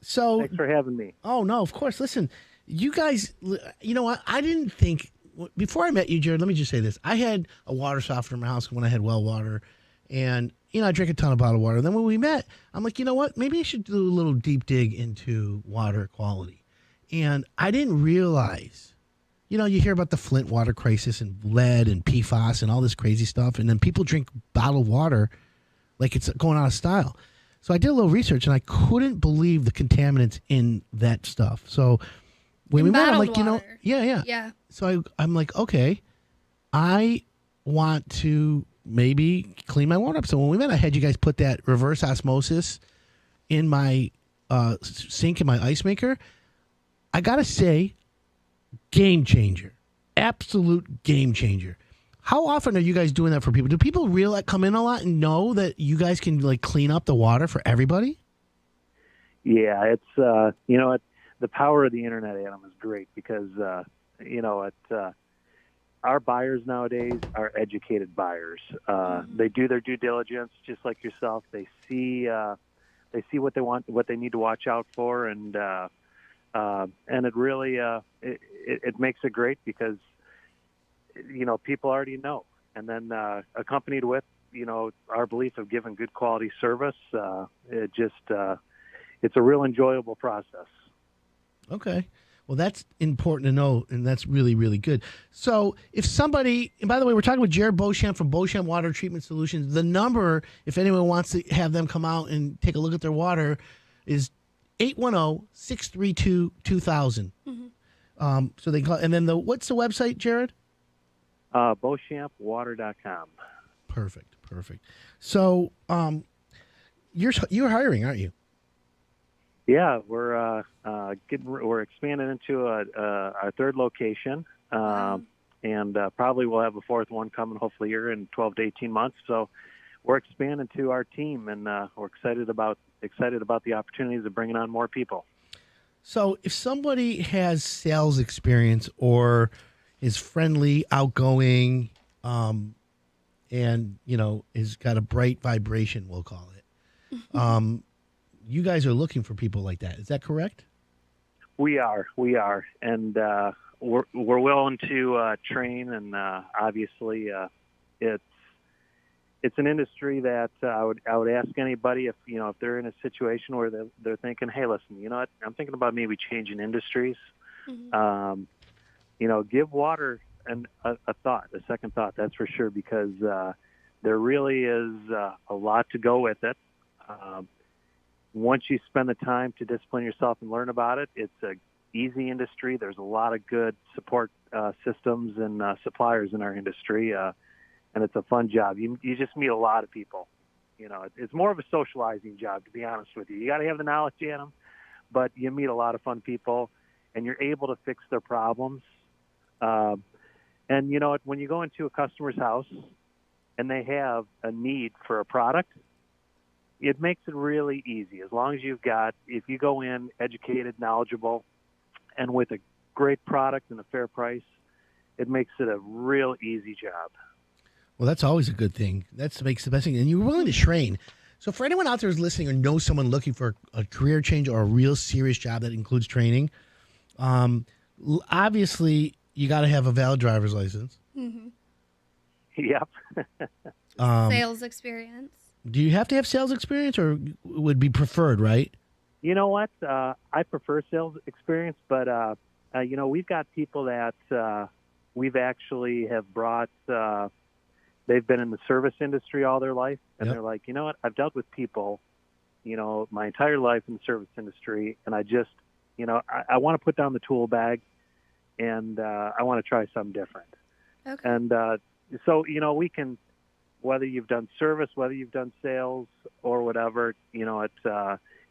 Thanks for having me. Oh, no, of course. Listen, you guys, you know what? I didn't think, before I met you, Jared, let me just say this. I had a water softener in my house when I had well water. And, I drink a ton of bottled water. And then when we met, I'm like, you know what? Maybe I should do a little deep dig into water quality. And I didn't realize, you hear about the Flint water crisis and lead and PFAS and all this crazy stuff. And then people drink bottled water like it's going out of style. So I did a little research, and I couldn't believe the contaminants in that stuff. So when we met, I'm like, yeah. So I'm like, okay, I want to maybe clean my water up. So when we met, I had you guys put that reverse osmosis in my sink in my ice maker. I got to say, game changer. Absolute game changer. How often are you guys doing that for people? Do people come in a lot and know that you guys can clean up the water for everybody? Yeah, it's the power of the internet, Adam, is great because our buyers nowadays are educated buyers. They do their due diligence, just like yourself. They see what they want, what they need to watch out for, and it really it makes it great because people already know. And then accompanied with our belief of giving good quality service. It's a real enjoyable process. Okay. Well, that's important to know, and that's really, really good. So if somebody, and by the way, we're talking with Jared Beauchamp from Beauchamp Water Treatment Solutions. The number, if anyone wants to have them come out and take a look at their water, is 810-632-2000. So they call, and then what's the website, Jared? BeauchampWater.com. Perfect. So you're hiring, aren't you? Yeah, we're expanding into our third location, and probably we'll have a fourth one coming hopefully here in 12 to 18 months. So we're expanding to our team, and we're excited about the opportunities of bringing on more people. So if somebody has sales experience or is friendly, outgoing, and has got a bright vibration, we'll call it. You guys are looking for people like that. Is that correct? We are, and we're willing to train. And obviously, it's an industry that I would ask anybody if they're in a situation where they're thinking, hey, listen, you know what? I'm thinking about maybe changing industries. Give water a second thought. That's for sure, because there really is a lot to go with it. Once you spend the time to discipline yourself and learn about it, it's an easy industry. There's a lot of good support systems and suppliers in our industry, and it's a fun job. You just meet a lot of people. It's more of a socializing job, to be honest with you. You got to have the knowledge in them, but you meet a lot of fun people, and you're able to fix their problems. And when you go into a customer's house and they have a need for a product, it makes it really easy. As long as if you go in educated, knowledgeable, and with a great product and a fair price, it makes it a real easy job. Well, that's always a good thing. That makes the best thing. And you're willing to train. So for anyone out there who's listening or knows someone looking for a career change or a real serious job that includes training, obviously you got to have a valid driver's license. Yep. Sales experience. Do you have to have sales experience, or would be preferred, right? You know what? I prefer sales experience, but we've got people that we've actually have brought. They've been in the service industry all their life, and they're like, you know what? I've dealt with people, my entire life in the service industry, and I just, I want to put down the tool bag, and I want to try something different. Okay. And so, we can. Whether you've done service, whether you've done sales or whatever, it's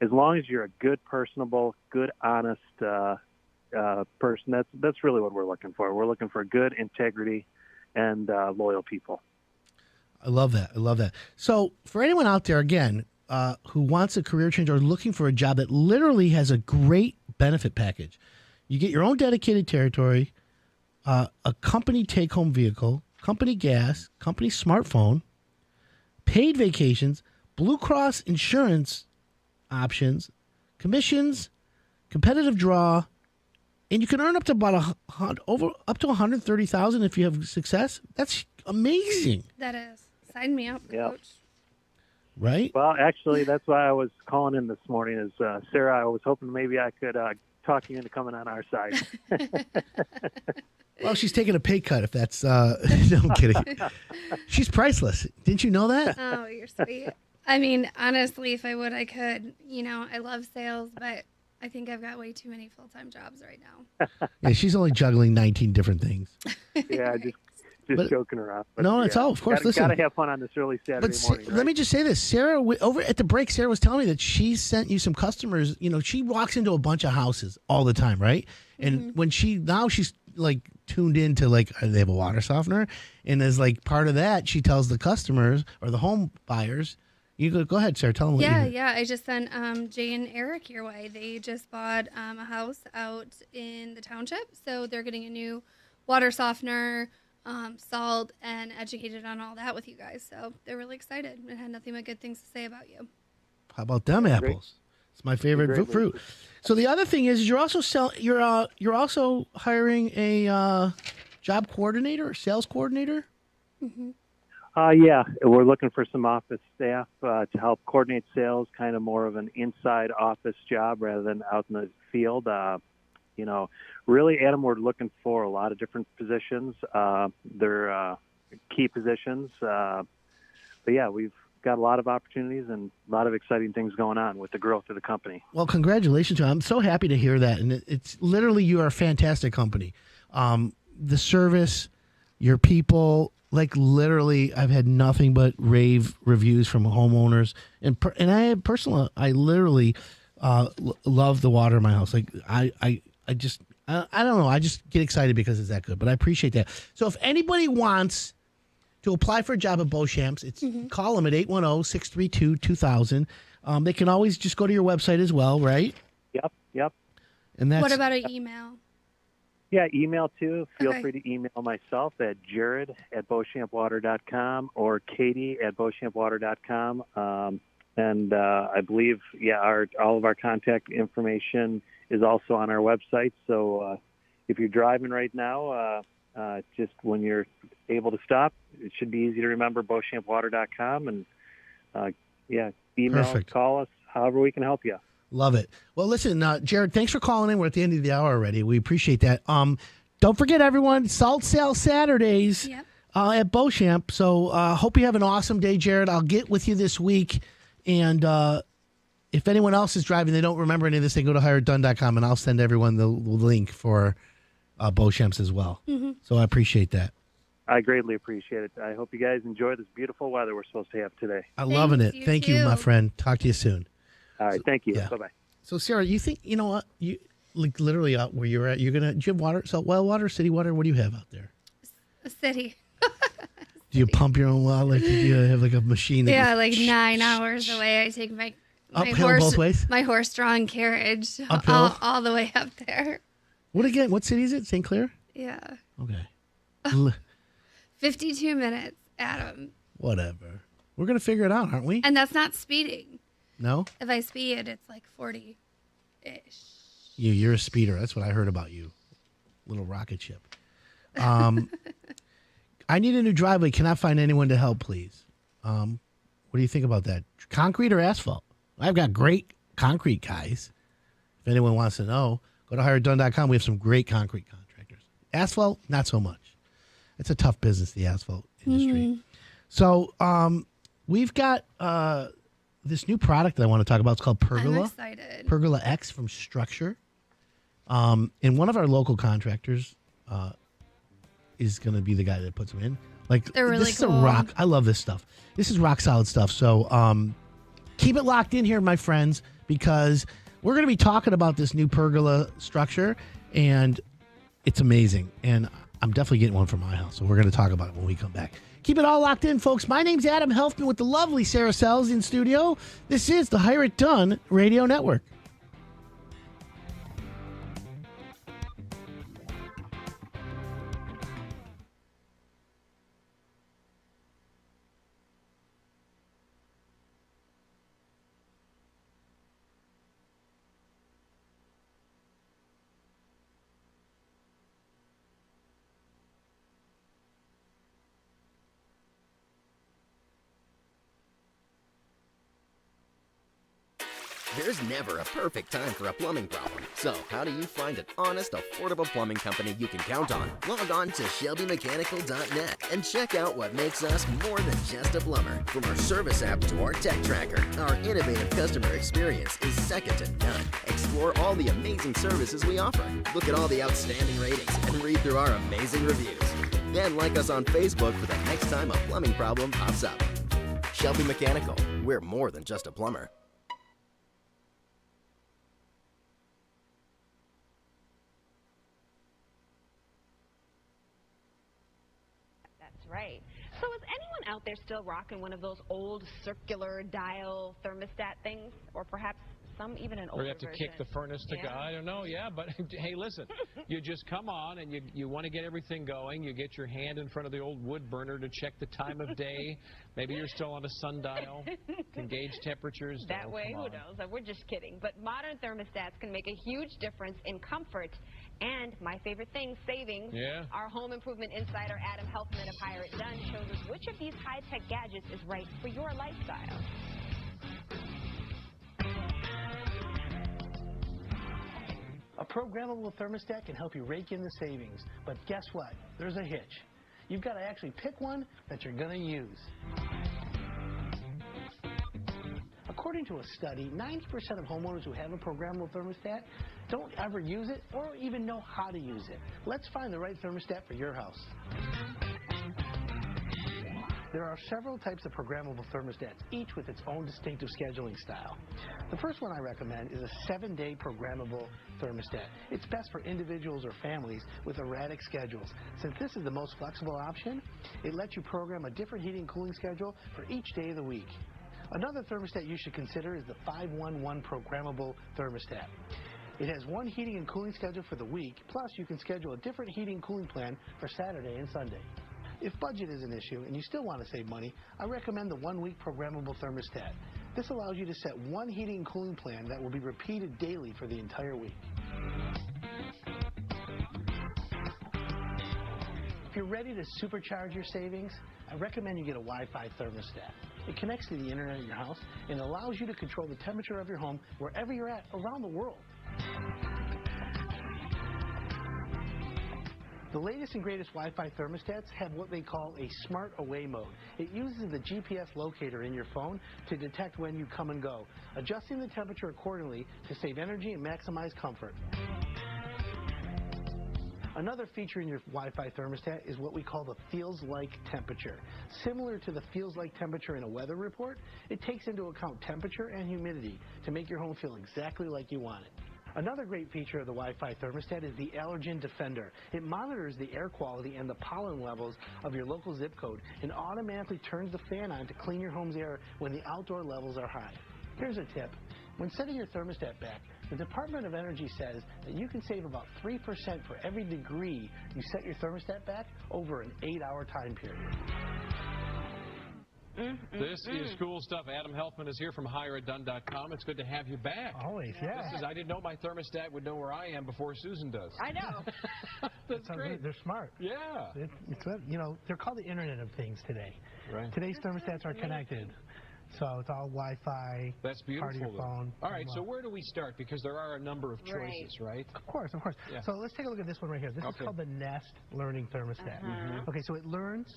as long as you're a good, personable, good, honest person. That's really what we're looking for. We're looking for good integrity and loyal people. I love that. So for anyone out there, again, who wants a career change or looking for a job that literally has a great benefit package, you get your own dedicated territory, a company take-home vehicle, company gas, company smartphone, paid vacations, Blue Cross insurance options, commissions, competitive draw, and you can earn up to about up to $130,000 if you have success. That's amazing. That is. Sign me up, Coach. Right? Well, actually, that's why I was calling in this morning. Is Sarah? I was hoping maybe I could talk you into coming on our side. Well, she's taking a pay cut if that's... no, I'm kidding. She's priceless. Didn't you know that? Oh, you're sweet. I mean, honestly, if I would, I could. I love sales, but I think I've got way too many full-time jobs right now. Yeah, she's only juggling 19 different things. Yeah, just joking around. But no, it's all, of course. Got to have fun on this early Saturday morning. Let me just say this. Sarah, over at the break, Sarah was telling me that she sent you some customers. She walks into a bunch of houses all the time, right? And when she's like tuned into they have a water softener, and as part of that, she tells the customers or the home buyers, you go ahead, Sarah, tell them what you did. Yeah, I just sent Jay and Eric your way. They just bought a house out in the township, so they're getting a new water softener, salt, and educated on all that with you guys. So they're really excited and had nothing but good things to say about you. How about them apples? Great. It's my favorite fruit. So the other thing is you're also you're also hiring a job coordinator, or sales coordinator. Yeah, we're looking for some office staff to help coordinate sales, kind of more of an inside office job rather than out in the field. Really, Adam, we're looking for a lot of different positions. They're key positions. But yeah, we've got a lot of opportunities and a lot of exciting things going on with the growth of the company. Well, congratulations, John. I'm so happy to hear that. And it's literally, you are a fantastic company. The service, your people, like literally, I've had nothing but rave reviews from homeowners. And I literally love the water in my house. Like I don't know. I just get excited because it's that good. But I appreciate that. So if anybody wants to apply for a job at Beauchamps, call them at 810-632-2000. They can always just go to your website as well, right? Yep. And that's, what about an email? Yeah, email too. Feel free to email myself at jared@beauchampwater.com or katie@beauchampwater.com. And I believe, all of our contact information is also on our website. So if you're driving right now, just when you're able to stop, it should be easy to remember beauchampwater.com. And email, Perfect. Call us, however we can help you. Love it. Well, listen, Jared, thanks for calling in. We're at the end of the hour already. We appreciate that. Don't forget, everyone, Salt Sale Saturdays at Beauchamp. So hope you have an awesome day, Jared. I'll get with you this week. And if anyone else is driving, they don't remember any of this, they go to hireitdone.com, and I'll send everyone the link for Beauchamps as well. Mm-hmm. So I appreciate that. I greatly appreciate it. I hope you guys enjoy this beautiful weather we're supposed to have today. I'm loving it. Thank you, my friend. Talk to you soon. All right. Thank you. Yeah. Bye-bye. So, Sarah, you think, you know what? You like literally out where you're at, do you have water, salt well water, city water? What do you have out there? A city. Do you pump your own well? Like, do you have like a machine? That Yeah, like 9 hours away. I take my uphill horse, both ways? my horse-drawn carriage Uphill? all the way up there. What again? What city is it? St. Clair? Yeah. Okay. 52 minutes, Adam. Whatever. We're going to figure it out, aren't we? And that's not speeding. No? If I speed, it's like 40-ish. You're a speeder. That's what I heard about you. Little rocket ship. I need a new driveway. Cannot find anyone to help, please. What do you think about that? Concrete or asphalt? I've got great concrete guys. If anyone wants to know, go to hireitdone.com. We have some great concrete contractors. Asphalt, not so much. It's a tough business, the asphalt industry. So we've got this new product that I want to talk about. It's called Pergola. I'm excited. Pergola X from Structure. And one of our local contractors is going to be the guy that puts them in. Like, they're really this cool. is a rock. I love this stuff. This is rock solid stuff. So keep it locked in here, my friends, because we're going to be talking about this new pergola structure, and it's amazing. And I'm definitely getting one for my house. So we're going to talk about it when we come back. Keep it all locked in, folks. My name's Adam Helfman with the lovely Sarah Sells in studio. This is the Hire It Done Radio Network. There's never a perfect time for a plumbing problem. So how do you find an honest, affordable plumbing company you can count on? Log on to ShelbyMechanical.net and check out what makes us more than just a plumber. From our service app to our tech tracker, our innovative customer experience is second to none. Explore all the amazing services we offer. Look at all the outstanding ratings and read through our amazing reviews. Then like us on Facebook for the next time a plumbing problem pops up. Shelby Mechanical, we're more than just a plumber. Right. So is anyone out there still rocking one of those old circular dial thermostat things? Or perhaps some even an Or older you have to version. kick the furnace to go. I don't know, yeah, but hey, listen, you just come on and you want to get everything going. You get your hand in front of the old wood burner to check the time of day. Maybe you're still on a sundial. Can gauge temperatures. That Oh, way, come who on. knows? We're just kidding. But modern thermostats can make a huge difference in comfort and, my favorite thing, savings. Yeah. Our home improvement insider, Adam Helfman of Hire It Done, shows us which of these high-tech gadgets is right for your lifestyle. A programmable thermostat can help you rake in the savings, but guess what? There's a hitch. You've got to actually pick one that you're going to use. According to a study, 90% of homeowners who have a programmable thermostat don't ever use it or even know how to use it. Let's find the right thermostat for your house. There are several types of programmable thermostats, each with its own distinctive scheduling style. The first one I recommend is a 7-day programmable thermostat. It's best for individuals or families with erratic schedules. Since this is the most flexible option, it lets you program a different heating and cooling schedule for each day of the week. Another thermostat you should consider is the 511 programmable thermostat. It has one heating and cooling schedule for the week, plus you can schedule a different heating and cooling plan for Saturday and Sunday. If budget is an issue and you still want to save money, I recommend the 1-week programmable thermostat. This allows you to set one heating and cooling plan that will be repeated daily for the entire week. If you're ready to supercharge your savings, I recommend you get a Wi-Fi thermostat. It connects to the internet in your house and allows you to control the temperature of your home wherever you're at around the world. The latest and greatest Wi-Fi thermostats have what they call a smart away mode. It uses the GPS locator in your phone to detect when you come and go, adjusting the temperature accordingly to save energy and maximize comfort. Another feature in your Wi-Fi thermostat is what we call the feels like temperature. Similar to the feels like temperature in a weather report, it takes into account temperature and humidity to make your home feel exactly like you want it. Another great feature of the Wi-Fi thermostat is the Allergen Defender. It monitors the air quality and the pollen levels of your local zip code and automatically turns the fan on to clean your home's air when the outdoor levels are high. Here's a tip. When setting your thermostat back, the Department of Energy says that you can save about 3% for every degree you set your thermostat back over an 8-hour time period. This is cool stuff. Adam Helfman is here from HireItDone.com. It's good to have you back. Always, yeah. I didn't know my thermostat would know where I am before Susan does. I know. That's great. They're smart. Yeah. They're called the Internet of Things today. Right. Today's thermostats are connected. So it's all Wi-Fi, That's beautiful. part of your phone. All right, so where do we start? Because there are a number of choices, right? Of course, of course. Yeah. So let's take a look at this one right here. This is called the Nest Learning Thermostat. Okay, so it learns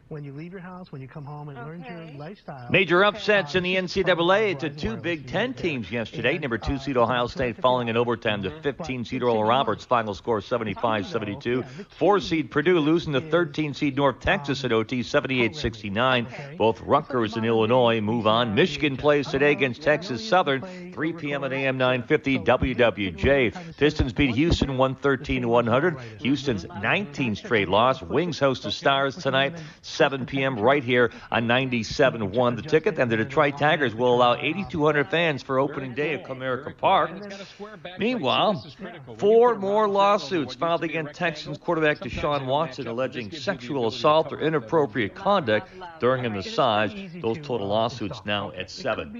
when you leave your house, when you come home, it learns your lifestyle. Major upsets in the NCAA to two Big Ten teams yesterday. Number 2 seed Ohio State falling in overtime to 15 seed Oral Roberts. Final score 75-72. 4 seed Purdue losing to 13 seed North Texas at OT 78-69. Both Rutgers and Illinois move on. Michigan plays today against Texas Southern. 3 p.m. at AM 950 WWJ. Pistons beat Houston 113-100. Houston's 19th straight loss. Wings host the Stars tonight. 7 p.m. right here on 97.1 The Ticket. And the Detroit Tigers will allow 8,200 fans for opening day at Comerica Park. Meanwhile, 4 more lawsuits filed against Texans quarterback Deshaun Watson alleging sexual assault or inappropriate conduct during a massage. Those total lawsuits now at 7.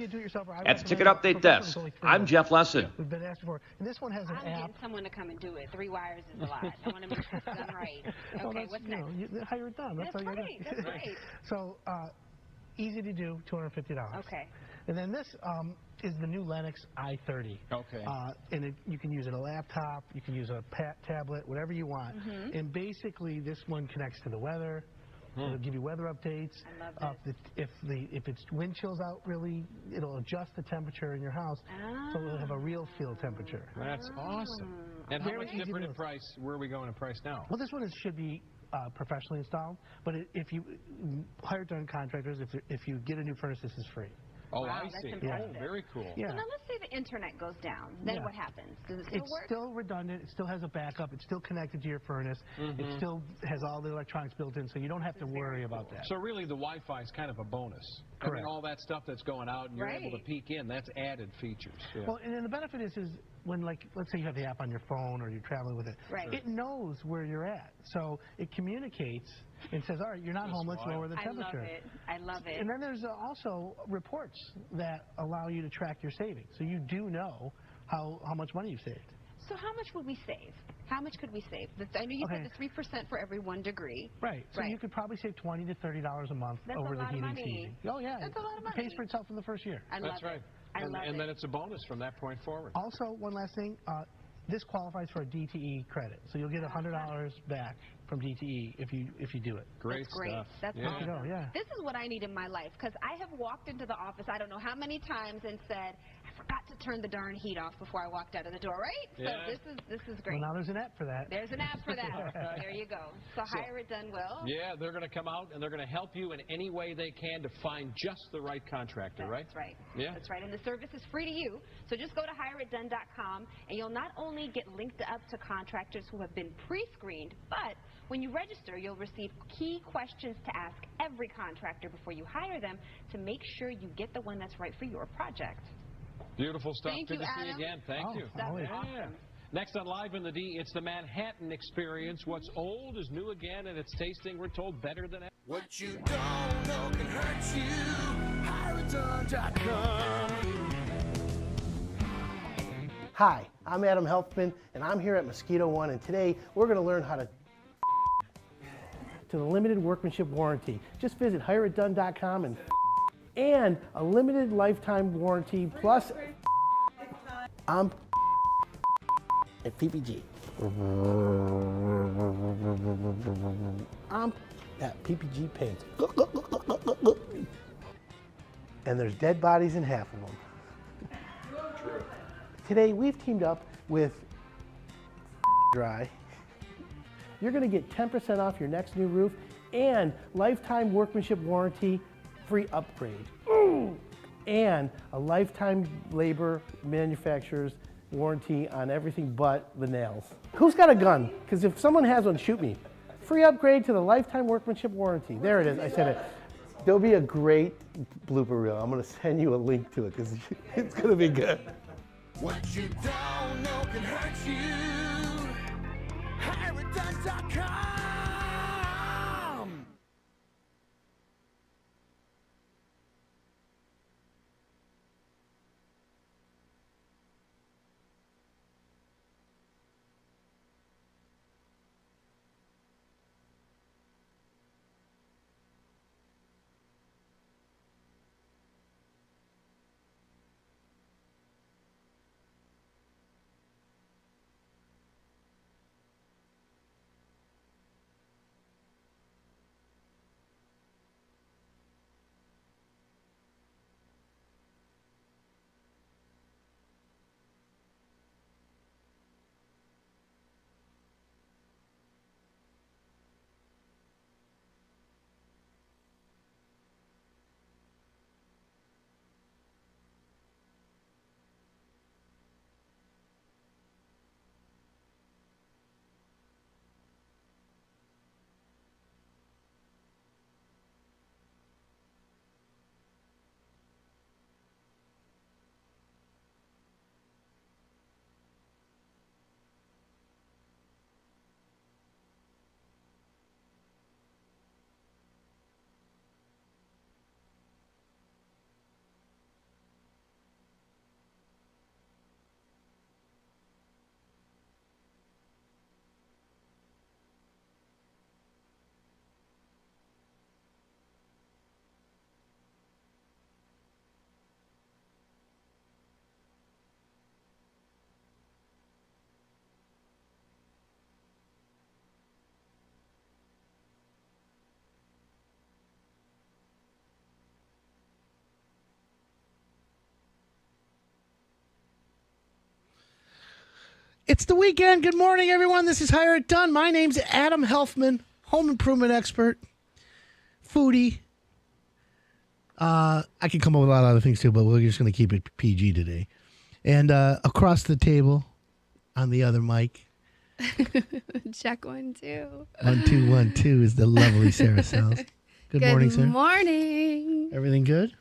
At the Ticket Update Desk, I'm Jeff Lesson. We've been asked before. And this one has an app. Getting someone to come and do it. 3 wires is a lot. I want to make sure it's done right. Okay, what's next? Hire it done. That's right. That's right. So easy to do, $250. Okay. And then this is the new Lennox i30. Okay. And you can use it on a laptop, you can use a tablet, whatever you want. And basically, this one connects to the weather. It'll give you weather updates. I love If it's wind chills out, really, it'll adjust the temperature in your house, so it'll have a real feel temperature. That's awesome. And how much different in price? Where are we going in price now? Well, this one should be professionally installed, but if you hire done contractors, if you get a new furnace, this is free. Oh, Wow, I that's see. impressive. Oh, very cool. So now let's say the internet goes down. Then what happens? Does it still It's work? still redundant. It still has a backup. It's still connected to your furnace. Mhm. It still has all the electronics built in, so you don't have to worry about that. So really, the Wi-Fi is kind of a bonus. I Correct. mean, all that stuff that's going out, and you're able to Right. peek in. That's added features. Yeah. Well, and then the benefit is when, like, let's say you have the app on your phone or you're traveling with it, Right. it knows where you're at. So it communicates and says, all right, you're not home, let's lower the temperature. I love it. I love it. And then there's also reports that allow you to track your savings. So you do know how much money you've saved. So how much would we save? How much could we save? I know you said the 3% for every 1 degree. Right. So you could probably save $20 to $30 a month That's over a the lot of heating money. season. Oh, yeah. That's a lot of It pays for itself in the first year. I love That's right. it. I love and it. then it's a bonus from that point forward. Also, one last thing. This qualifies for a DTE credit. So you'll get $100 back from DTE if you do it. Great That's great. stuff. That's Yeah. awesome. Yeah. This is what I need in my life, because I have walked into the office I don't know how many times and said, I forgot to turn the darn heat off before I walked out of the door, right? Yeah. So this is great. Well, now there's an app for that. There's an app for that. There you go. So Hire It Done will. Yeah, they're going to come out and they're going to help you in any way they can to find just the right contractor, right? That's right. Yeah. That's right. And the service is free to you. So just go to hireitdone.com and you'll not only get linked up to contractors who have been pre-screened, but when you register, you'll receive key questions to ask every contractor before you hire them to make sure you get the one that's right for your project. Beautiful stuff. Thank Good you, to see you Adam. again. Thank you. That's Yeah. awesome. Next on Live in the D, it's the Manhattan Experience. What's old is new again, and it's tasting, we're told, better than ever. What you don't know can hurt you. HireItDone.com. Hi, I'm Adam Helfman, and I'm here at Mosquito One, and today we're going to learn how to the limited workmanship warranty. Just visit HireItDone.com and a limited lifetime warranty plus I'm at PPG. I'm at PPG Paints. And there's dead bodies in half of them. True. Today we've teamed up with Dry. You're going to get 10% off your next new roof and lifetime workmanship warranty, free upgrade. Ooh! And a lifetime labor manufacturer's warranty on everything but the nails. Who's got a gun? Because if someone has one, shoot me. Free upgrade to the lifetime workmanship warranty. There it is. I said it. There'll be a great blooper reel. I'm going to send you a link to it because it's going to be good. What you don't know can hurt you. HireItDone.com. It's the weekend. Good morning, everyone. This is Hire It Done. My name's Adam Helfman, home improvement expert, foodie, I could come up with a lot of other things too, but we're just going to keep it PG today. And across the table, on the other mic, Check 1, 2. 1 2 1 2 is the lovely Sarah Sells. Good morning, Sarah. Good morning. Everything good?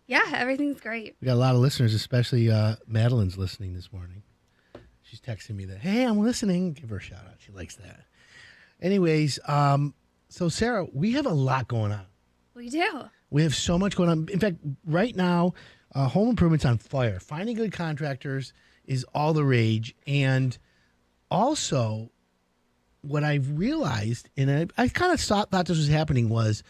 Yeah, everything's great. We got a lot of listeners, especially Madeline's listening this morning. She's texting me that, hey, I'm listening. Give her a shout out. She likes that. Anyways, so Sarah, we have a lot going on. We do. We have so much going on. In fact, right now, home improvement's on fire. Finding good contractors is all the rage. And also, what I've realized, and I kind of thought this was happening, was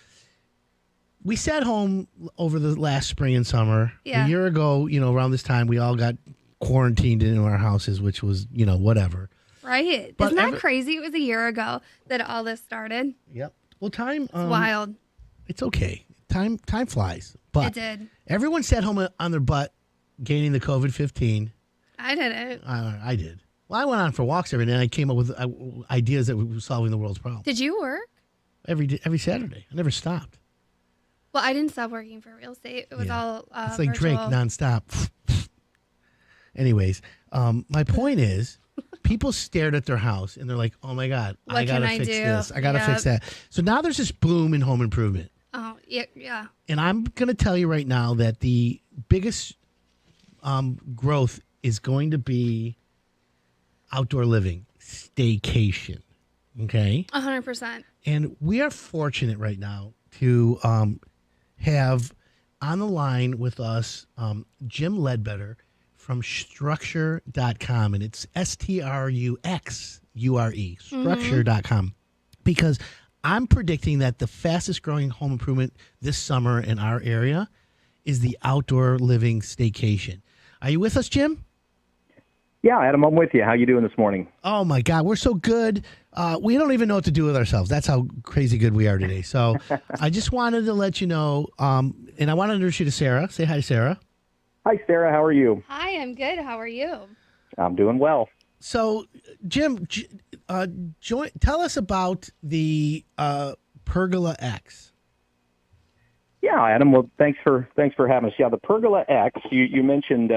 we sat home over the last spring and summer. Yeah. A year ago, around this time, we all got quarantined into our houses, which was, whatever. Right. But Isn't that crazy? It was a year ago that all this started. Yep. Well, time. It's wild. It's okay. Time flies. But It did. everyone sat home on their butt, gaining the COVID-15. I didn't. I did. Well, I went on for walks every day, and I came up with ideas that were solving the world's problems. Did you work? Every Saturday. I never stopped. Well, I didn't stop working for real estate. It was all It's like virtual. Drake nonstop. Anyways, my point is, people stared at their house, and they're like, oh, my God, What I got to can I fix do? this. I got to Yep. fix that. So now there's this boom in home improvement. Oh, yeah. And I'm going to tell you right now that the biggest growth is going to be outdoor living, staycation. Okay? 100%. And we are fortunate right now to have on the line with us Jim Ledbetter from Structure.com. And it's STRUXURE, Structure.com. Because I'm predicting that the fastest growing home improvement this summer in our area is the outdoor living staycation. Are you with us, Jim? Yeah, Adam, I'm with you. How you doing this morning? Oh, my God. We're so good. We don't even know what to do with ourselves. That's how crazy good we are today. So I just wanted to let you know, and I want to introduce you to Sarah. Say hi, Sarah. Hi, Sarah. How are you? Hi, I'm good. How are you? I'm doing well. So, Jim, tell us about the Pergola X. Yeah, Adam. Well, thanks for having us. Yeah, the Pergola X. You mentioned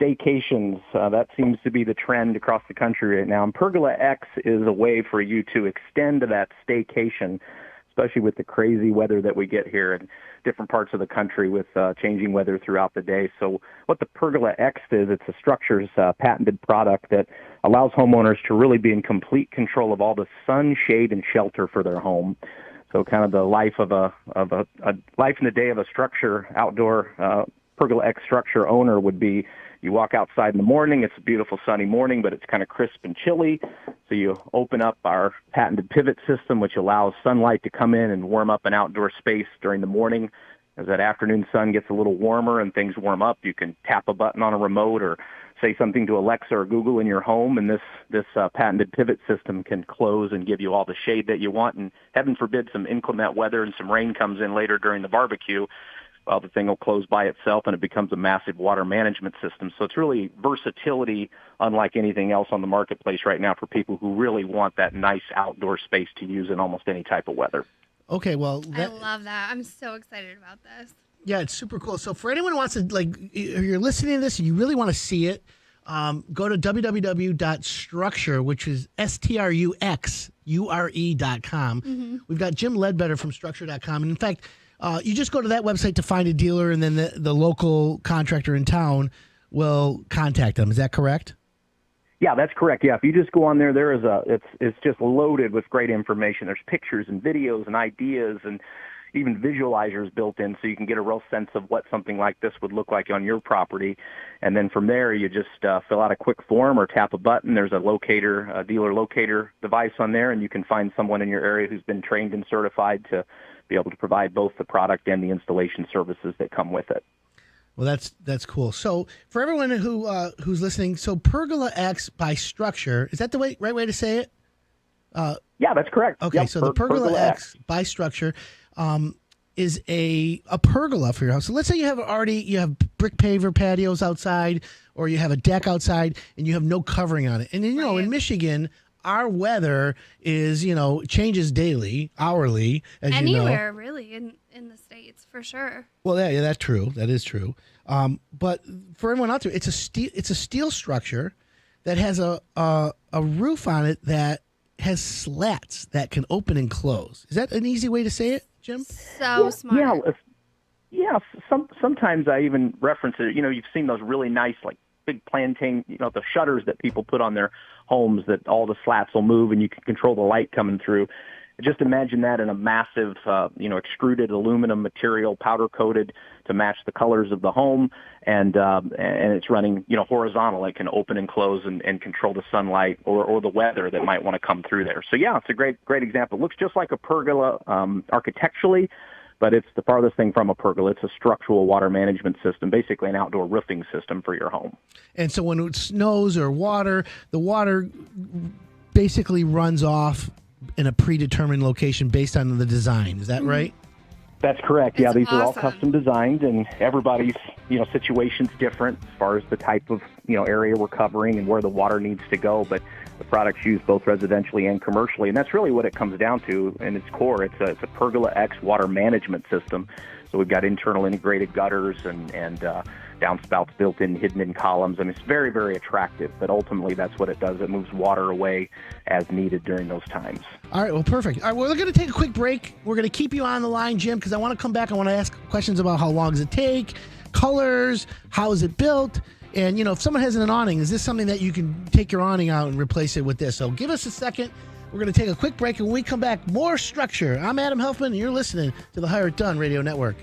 staycations. That seems to be the trend across the country right now. And Pergola X is a way for you to extend that staycation, especially with the crazy weather that we get here in different parts of the country with changing weather throughout the day. So what the Pergola X is, it's a Structure's patented product that allows homeowners to really be in complete control of all the sun, shade, and shelter for their home. So kind of the life of a life in the day of a Structure outdoor Pergola X Structure owner would be, you walk outside in the morning, it's a beautiful sunny morning, but it's kind of crisp and chilly. So you open up our patented pivot system, which allows sunlight to come in and warm up an outdoor space during the morning. As that afternoon sun gets a little warmer and things warm up, you can tap a button on a remote or say something to Alexa or Google in your home, and this patented pivot system can close and give you all the shade that you want. And heaven forbid some inclement weather and some rain comes in later during the barbecue, well, the thing will close by itself and it becomes a massive water management system. So it's really versatility unlike anything else on the marketplace right now for people who really want that nice outdoor space to use in almost any type of weather. Okay, well, I love that. I'm so excited about this. yeah, it's super cool. So for anyone who wants to, if you're listening to this and you really want to see it, go to www.structure, which is STRUXURE.com. Mm-hmm. We've got Jim Ledbetter from Structure.com. And in fact, you just go to that website to find a dealer, and then the local contractor in town will contact them. Is that correct? Yeah, that's correct. Yeah, if you just go on there, it's just loaded with great information. There's pictures and videos and ideas and even visualizers built in, so you can get a real sense of what something like this would look like on your property. And then from there, you just fill out a quick form or tap a button. There's a dealer locator device on there, and you can find someone in your area who's been trained and certified to be able to provide both the product and the installation services that come with it. Well, that's cool. So for everyone who's listening, so Pergola X by Structure, is that the right way to say it? Yeah, that's correct. Okay, Yep, so the Pergola X by Structure is a pergola for your house. So let's say you have brick paver patios outside, or you have a deck outside, and you have no covering on it. And then, in Michigan, our weather is, changes daily, hourly, as Anywhere, you know. really. in the States, for sure. Well, yeah, that's true. That is true. But for everyone out there, it's a steel structure that has a roof on it that has slats that can open and close. Is that an easy way to say it, Jim? So smart. Yeah. Sometimes I even reference it. You've seen those really nice, like big plantain, the shutters that people put on their homes that all the slats will move and you can control the light coming through. Just imagine that in a massive, extruded aluminum material, powder coated to match the colors of the home, and it's running, horizontal. It can open and close and control the sunlight or the weather that might want to come through there. So yeah, it's a great example. It looks just like a pergola architecturally, but it's the farthest thing from a pergola. It's a structural water management system, basically an outdoor roofing system for your home. And so when it snows or the water basically runs off in a predetermined location based on the design. Is that right? That's correct. Yeah, these are all awesome. custom designed, and everybody's situation's different as far as the type of area we're covering and where the water needs to go. But the product's used both residentially and commercially, and that's really what it comes down to. In its core, it's a Pergola X water management system. So we've got internal integrated gutters and downspouts built in, hidden in columns. I mean, it's very, very attractive, but ultimately that's what it does. It moves water away as needed during those times. All right, well, perfect. All right, well, we're going to take a quick break. We're going to keep you on the line, Jim, because I want to come back. I want to ask questions about how long does it take, colors, how is it built, and, if someone has an awning, is this something that you can take your awning out and replace it with this? So give us a second. We're going to take a quick break, and when we come back, more structure. I'm Adam Helfman, and you're listening to the Hire It Done Radio Network.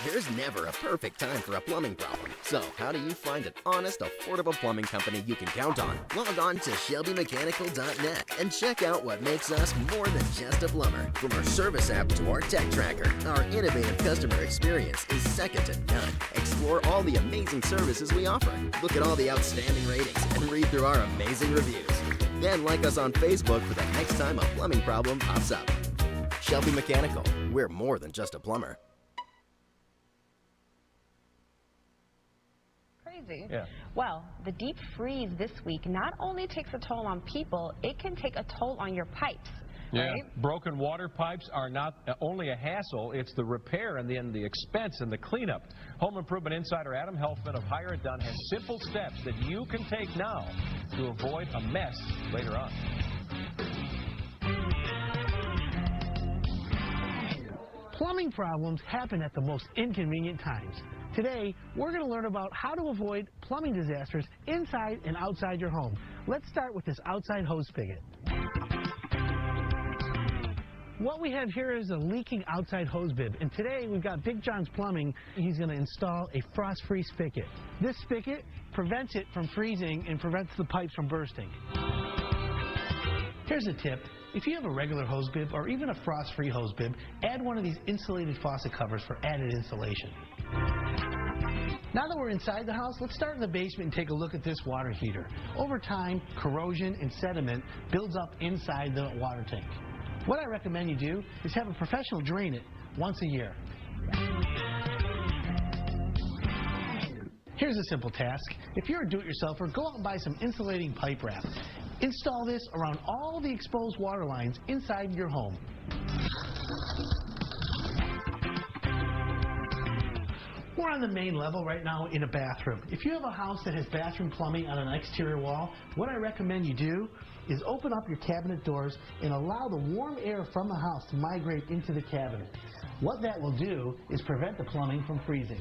There's never a perfect time for a plumbing problem. So, how do you find an honest, affordable plumbing company you can count on? Log on to ShelbyMechanical.net and check out what makes us more than just a plumber. From our service app to our tech tracker, our innovative customer experience is second to none. Explore all the amazing services we offer. Look at all the outstanding ratings and read through our amazing reviews. Then like us on Facebook for the next time a plumbing problem pops up. Shelby Mechanical, we're more than just a plumber. Yeah. Well, the deep freeze this week not only takes a toll on people, it can take a toll on your pipes. Yeah, right? Broken water pipes are not only a hassle, it's the repair and then the expense and the cleanup. Home Improvement Insider Adam Helfman of Hire It Done has simple steps that you can take now to avoid a mess later on. Plumbing problems happen at the most inconvenient times. Today, we're going to learn about how to avoid plumbing disasters inside and outside your home. Let's start with this outside hose spigot. What we have here is a leaking outside hose bib, and today we've got Big John's Plumbing. He's going to install a frost-free spigot. This spigot prevents it from freezing and prevents the pipes from bursting. Here's a tip. If you have a regular hose bib or even a frost-free hose bib, add one of these insulated faucet covers for added insulation. Now that we're inside the house, let's start in the basement and take a look at this water heater. Over time, corrosion and sediment builds up inside the water tank. What I recommend you do is have a professional drain it once a year. Here's a simple task. If you're a do-it-yourselfer, go out and buy some insulating pipe wrap. Install this around all the exposed water lines inside your home. We're on the main level right now in a bathroom. If you have a house that has bathroom plumbing on an exterior wall, what I recommend you do is open up your cabinet doors and allow the warm air from the house to migrate into the cabinet. What that will do is prevent the plumbing from freezing.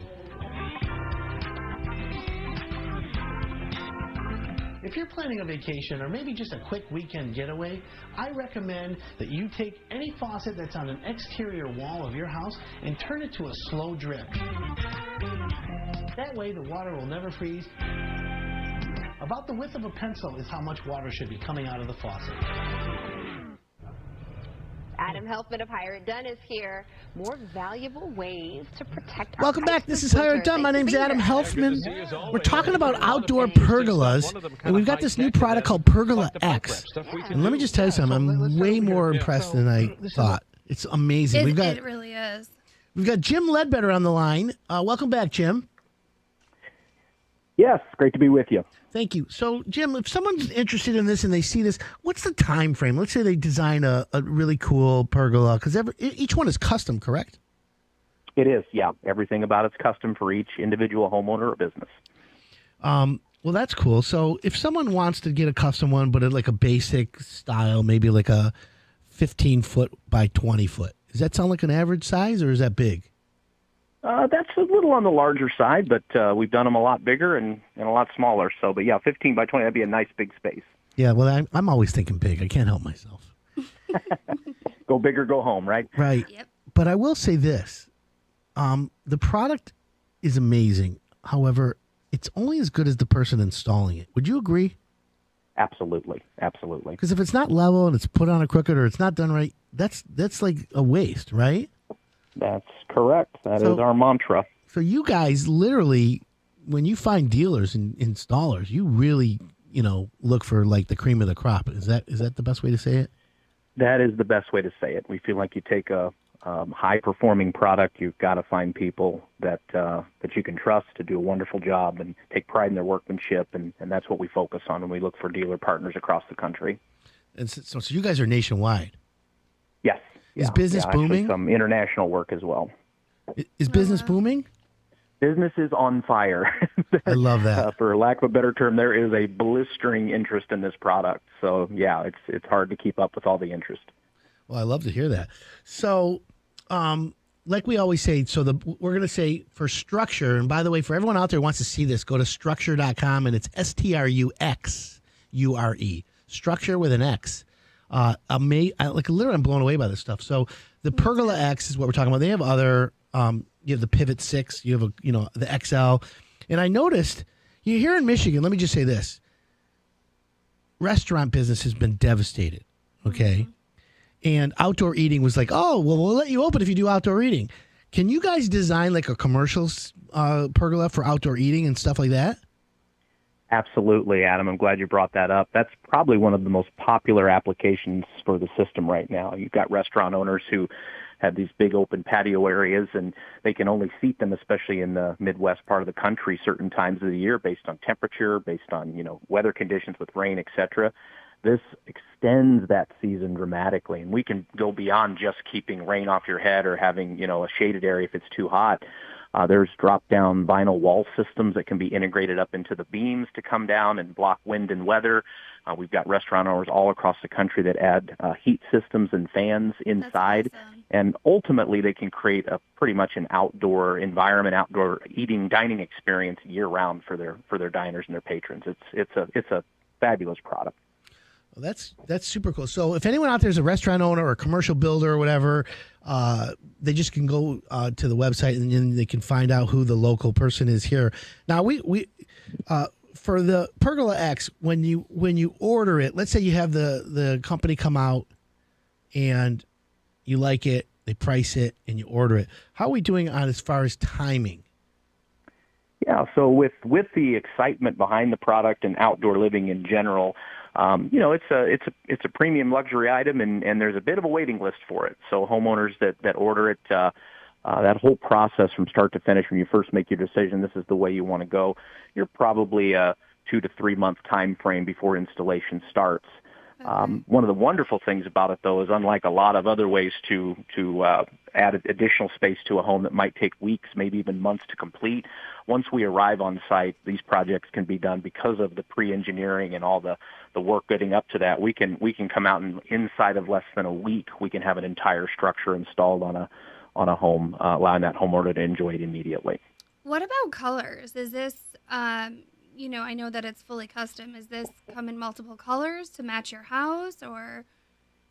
If you're planning a vacation or maybe just a quick weekend getaway, I recommend that you take any faucet that's on an exterior wall of your house and turn it to a slow drip. That way the water will never freeze. About the width of a pencil is how much water should be coming out of the faucet. Adam Helfman of Hire It Done is here. More valuable ways to protect our Welcome back. pipes This this is Hire It winter. Done. My Thanks name's for being Adam here. Helfman. We're talking about outdoor pergolas, and we've got this new product called Pergola X. And let me just tell you something. I'm way more impressed than I thought. It's amazing. It really is. We've got Jim Ledbetter on the line. Welcome back, Jim. Yes, great to be with you. Thank you. So, Jim, if someone's interested in this and they see this, what's the time frame? Let's say they design a really cool pergola, because each one is custom, correct? It is, yeah. Everything about it's custom for each individual homeowner or business. Well, that's cool. So if someone wants to get a custom one, but like a basic style, maybe like a 15-foot by 20-foot, does that sound like an average size, or is that big? That's a little on the larger side, but we've done them a lot bigger and a lot smaller. So, but yeah, 15 by 20, that'd be a nice big space. Yeah, well, I'm always thinking big. I can't help myself. Go big or go home, right? Right. Yep. But I will say this. The product is amazing. However, it's only as good as the person installing it. Would you agree? Absolutely. Absolutely. Because if it's not level and it's put on a crooked or it's not done right, that's like a waste, right? That's correct. That is our mantra. So you guys literally, when you find dealers and installers, you really, look for like the cream of the crop. Is that the best way to say it? That is the best way to say it. We feel like you take a high-performing product, you've got to find people that you can trust to do a wonderful job and take pride in their workmanship, and that's what we focus on when we look for dealer partners across the country. And so you guys are nationwide? Yes. Is business booming? Some international work as well. Is business booming? Business is on fire. I love that. For lack of a better term, there is a blistering interest in this product. So, yeah, it's hard to keep up with all the interest. Well, I love to hear that. So, like we always say, we're going to say for structure, and by the way, for everyone out there who wants to see this, go to structure.com, and it's STRUXURE. Structure with an X. Literally, I'm blown away by this stuff. So the Pergola X is what we're talking about. They have other, you have the Pivot 6, you have the XL. And I noticed, here in Michigan, let me just say this. Restaurant business has been devastated, okay? And outdoor eating was like, oh, well, we'll let you open if you do outdoor eating. Can you guys design like a commercial pergola for outdoor eating and stuff like that? Absolutely, Adam. I'm glad you brought that up. That's probably one of the most popular applications for the system right now. You've got restaurant owners who have these big open patio areas, and they can only seat them, especially in the Midwest part of the country, certain times of the year based on temperature, based on, weather conditions with rain, etc. This extends that season dramatically, and we can go beyond just keeping rain off your head or having, a shaded area if it's too hot. There's drop-down vinyl wall systems that can be integrated up into the beams to come down and block wind and weather. We've got restaurant owners all across the country that add heat systems and fans inside. Awesome. And ultimately, they can create pretty much an outdoor environment, outdoor dining experience year-round for their diners and their patrons. It's a fabulous product. Well, that's super cool. So if anyone out there is a restaurant owner or a commercial builder or whatever, they just can go to the website and then they can find out who the local person is here. Now, we for the Pergola X, when you order it, let's say you have the company come out and you like it, they price it, and you order it. How are we doing on as far as timing? Yeah, so with the excitement behind the product and outdoor living in general, it's a premium luxury item, and there's a bit of a waiting list for it. So homeowners that order it, That whole process from start to finish, when you first make your decision, this is the way you want to go, you're probably a 2 to 3 month time frame before installation starts. One of the wonderful things about it, though, is unlike a lot of other ways to add additional space to a home that might take weeks, maybe even months to complete, once we arrive on site, these projects can be done because of the pre-engineering and all the work getting up to that. We can come out and inside of less than a week, we can have an entire structure installed on a home, allowing that homeowner to enjoy it immediately. What about colors? Is this, I know that it's fully custom. Is this come in multiple colors to match your house, or?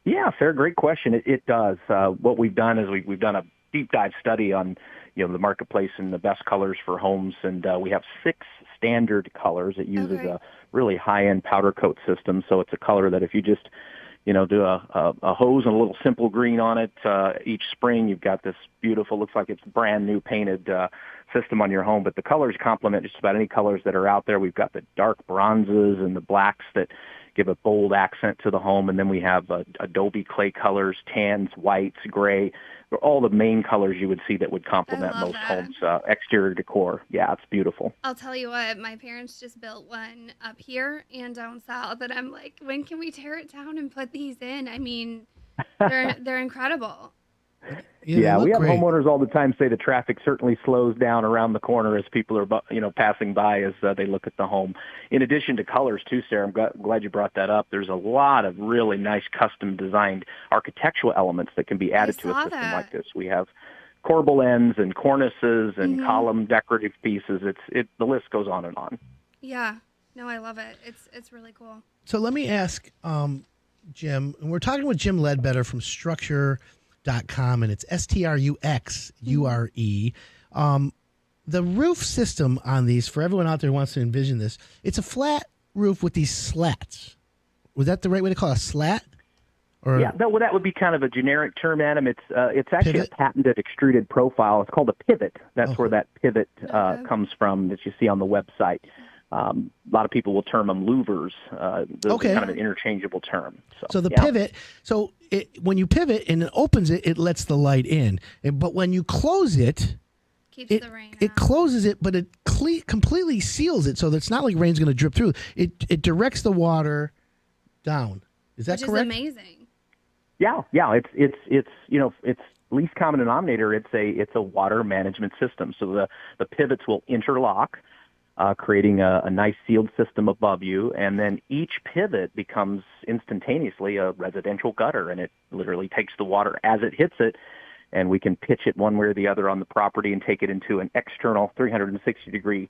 Yeah, great question. It does. What we've done is we've done a deep dive study on the marketplace and the best colors for homes, and we have 6 standard colors. It uses a really high-end powder coat system, so it's a color that if you just do a hose and a little simple green on it each spring, you've got this beautiful, looks like it's brand new painted system on your home. But the colors complement just about any colors that are out there. We've got the dark bronzes and the blacks that give a bold accent to the home, and then we have adobe clay colors, tans, whites, gray. They're all the main colors you would see that would complement most homes' exterior decor. Yeah, it's beautiful. I'll tell you what, my parents just built one up here and down south, and I'm like, when can we tear it down and put these in? I mean, they're incredible. Yeah, we have homeowners all the time say the traffic certainly slows down around the corner as people are, passing by as they look at the home. In addition to colors, too, Sarah, I'm glad you brought that up. There's a lot of really nice custom-designed architectural elements that can be added to a system like this. We have corbel ends and cornices and column decorative pieces. The list goes on and on. Yeah, no, I love it. It's really cool. So let me ask, Jim, and we're talking with Jim Ledbetter from Structure.com, and it's STRUXURE. The roof system on these, for everyone out there who wants to envision this, it's a flat roof with these slats. Was that the right way to call it, a slat? Or yeah, that would be kind of a generic term, Adam. It's actually pivot? a patented extruded profile. It's called a pivot. That's where that pivot comes from that you see on the website. A lot of people will term them louvers. Those are kind of an interchangeable term. So the pivot, when you pivot and it opens it, it lets the light in. But when you close it, it closes it, but it completely seals it so that it's not like rain's going to drip through. It directs the water down. Is that correct? Which is amazing. Yeah. It's least common denominator. It's a water management system. So the pivots will interlock, creating a nice sealed system above you, and then each pivot becomes instantaneously a residential gutter, and it literally takes the water as it hits it, and we can pitch it one way or the other on the property and take it into an external 360-degree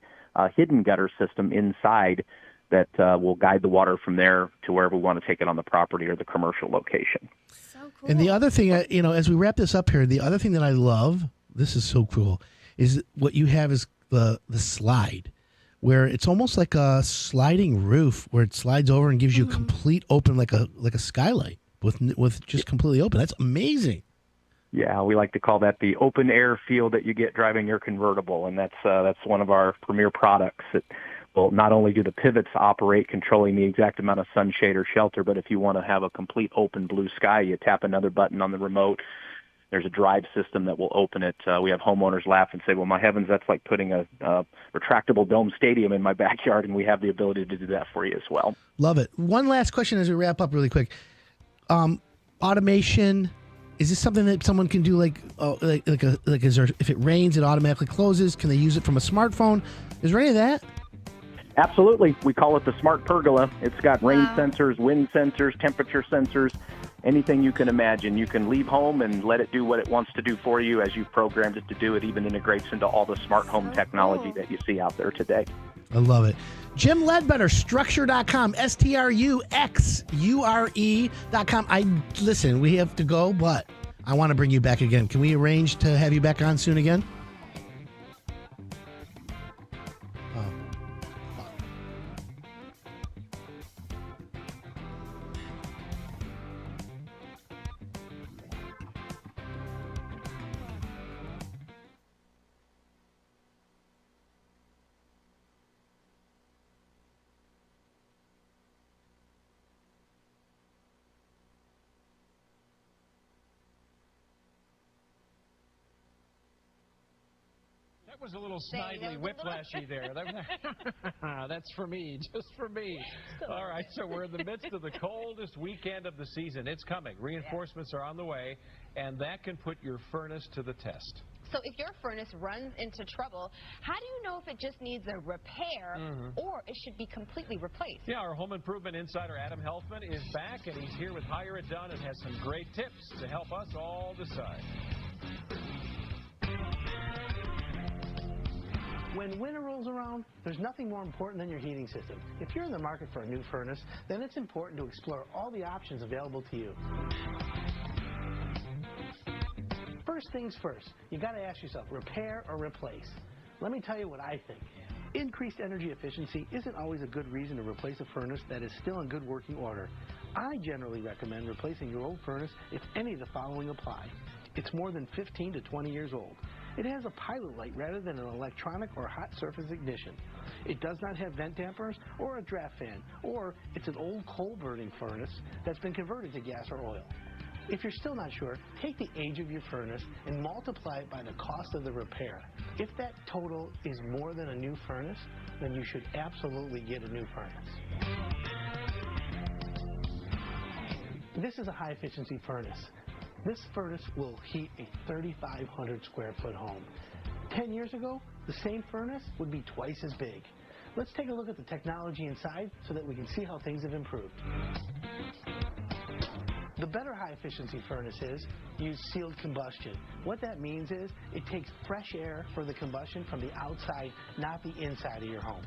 hidden gutter system inside that will guide the water from there to wherever we want to take it on the property or the commercial location. So cool. And the other thing, as we wrap this up here, the other thing that I love, this is so cool, is what you have is the slide, where it's almost like a sliding roof where it slides over and gives you a complete open, like a skylight with just completely open. That's amazing. Yeah, we like to call that the open air feel that you get driving your convertible, and that's one of our premier products. That will not only do the pivots operate, controlling the exact amount of sunshade or shelter, but if you want to have a complete open blue sky, you tap another button on the remote. There's a drive system that will open it. We have homeowners laugh and say, well, my heavens, that's like putting a retractable dome stadium in my backyard, and we have the ability to do that for you as well. Love it. One last question as we wrap up really quick. Automation, is this something that someone can do is there, if it rains, it automatically closes? Can they use it from a smartphone? Is there any of that? Absolutely. We call it the Smart Pergola. It's got rain sensors, wind sensors, temperature sensors, anything you can imagine. You can leave home and let it do what it wants to do for you as you've programmed it to do. It even integrates into all the smart home technology that you see out there today. I love it. Jim Ledbetter, Structure.com, STRUXURE.com. Listen, we have to go, but I want to bring you back again. Can we arrange to have you back on soon again? That was a little snidely whiplashy there. That's for me, just for me. All right, so we're in the midst of the coldest weekend of the season. It's coming. Reinforcements are on the way, and that can put your furnace to the test. So if your furnace runs into trouble, how do you know if it just needs a repair or it should be completely replaced? Yeah, our home improvement insider Adam Helfman is back, and he's here with Hire It Done and has some great tips to help us all decide. When winter rolls around, there's nothing more important than your heating system. If you're in the market for a new furnace, then it's important to explore all the options available to you. First things first, you got to ask yourself, repair or replace? Let me tell you what I think. Increased energy efficiency isn't always a good reason to replace a furnace that is still in good working order. I generally recommend replacing your old furnace if any of the following apply. It's more than 15 to 20 years old. It has a pilot light rather than an electronic or hot surface ignition. It does not have vent dampers or a draft fan, or it's an old coal-burning furnace that's been converted to gas or oil. If you're still not sure, take the age of your furnace and multiply it by the cost of the repair. If that total is more than a new furnace, then you should absolutely get a new furnace. This is a high-efficiency furnace. This furnace will heat a 3,500 square foot home. 10 years ago, the same furnace would be twice as big. Let's take a look at the technology inside so that we can see how things have improved. The better high-efficiency furnaces use sealed combustion. What that means is it takes fresh air for the combustion from the outside, not the inside of your home.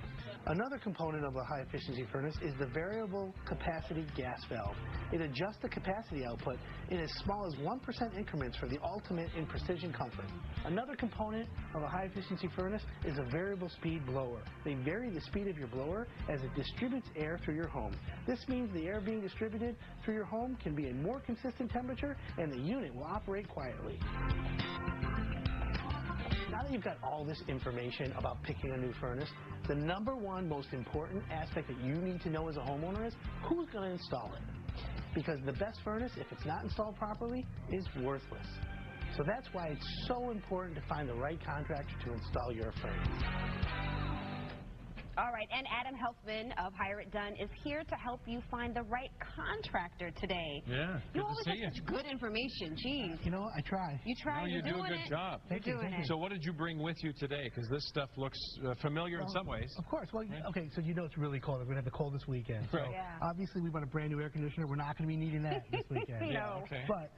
Another component of a high-efficiency furnace is the variable capacity gas valve. It adjusts the capacity output in as small as 1% increments for the ultimate in precision comfort. Another component of a high-efficiency furnace is a variable speed blower. They vary the speed of your blower as it distributes air through your home. This means the air being distributed through your home can be a more consistent temperature and the unit will operate quietly. Now that you've got all this information about picking a new furnace, the number one most important aspect that you need to know as a homeowner is who's going to install it. Because the best furnace, if it's not installed properly, is worthless. So that's why it's so important to find the right contractor to install your furnace. All right, and Adam Helfman of Hire It Done is here to help you find the right contractor today. Yeah, you always have such good information. Geez. You know what? I try. You try. No, you do a good job. You're doing it. So what did you bring with you today? Because this stuff looks familiar in some ways. Of course. Well, okay, so you know it's really cold. We're going to have the coldest weekend. So obviously we bought a brand new air conditioner. We're not going to be needing that this weekend. No. Okay. But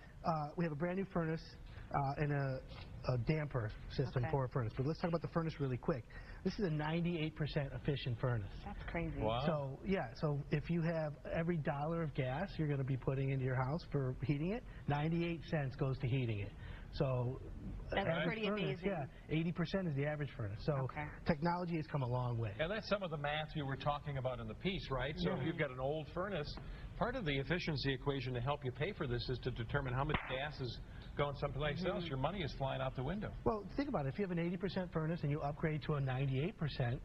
we have a brand new furnace and a damper system for a furnace. But let's talk about the furnace really quick. This is a 98% efficient furnace. That's crazy. Wow. So, yeah, so if you have every dollar of gas you're going to be putting into your house for heating it, 98 cents goes to heating it. So that's pretty furnace, amazing. Yeah, 80% is the average furnace. So technology has come a long way. And that's some of the math you were talking about in the piece, right? So if you've got an old furnace, part of the efficiency equation to help you pay for this is to determine how much gas is going someplace else. Your money is flying out the window. Well, think about it. If you have an 80% furnace and you upgrade to a 98%,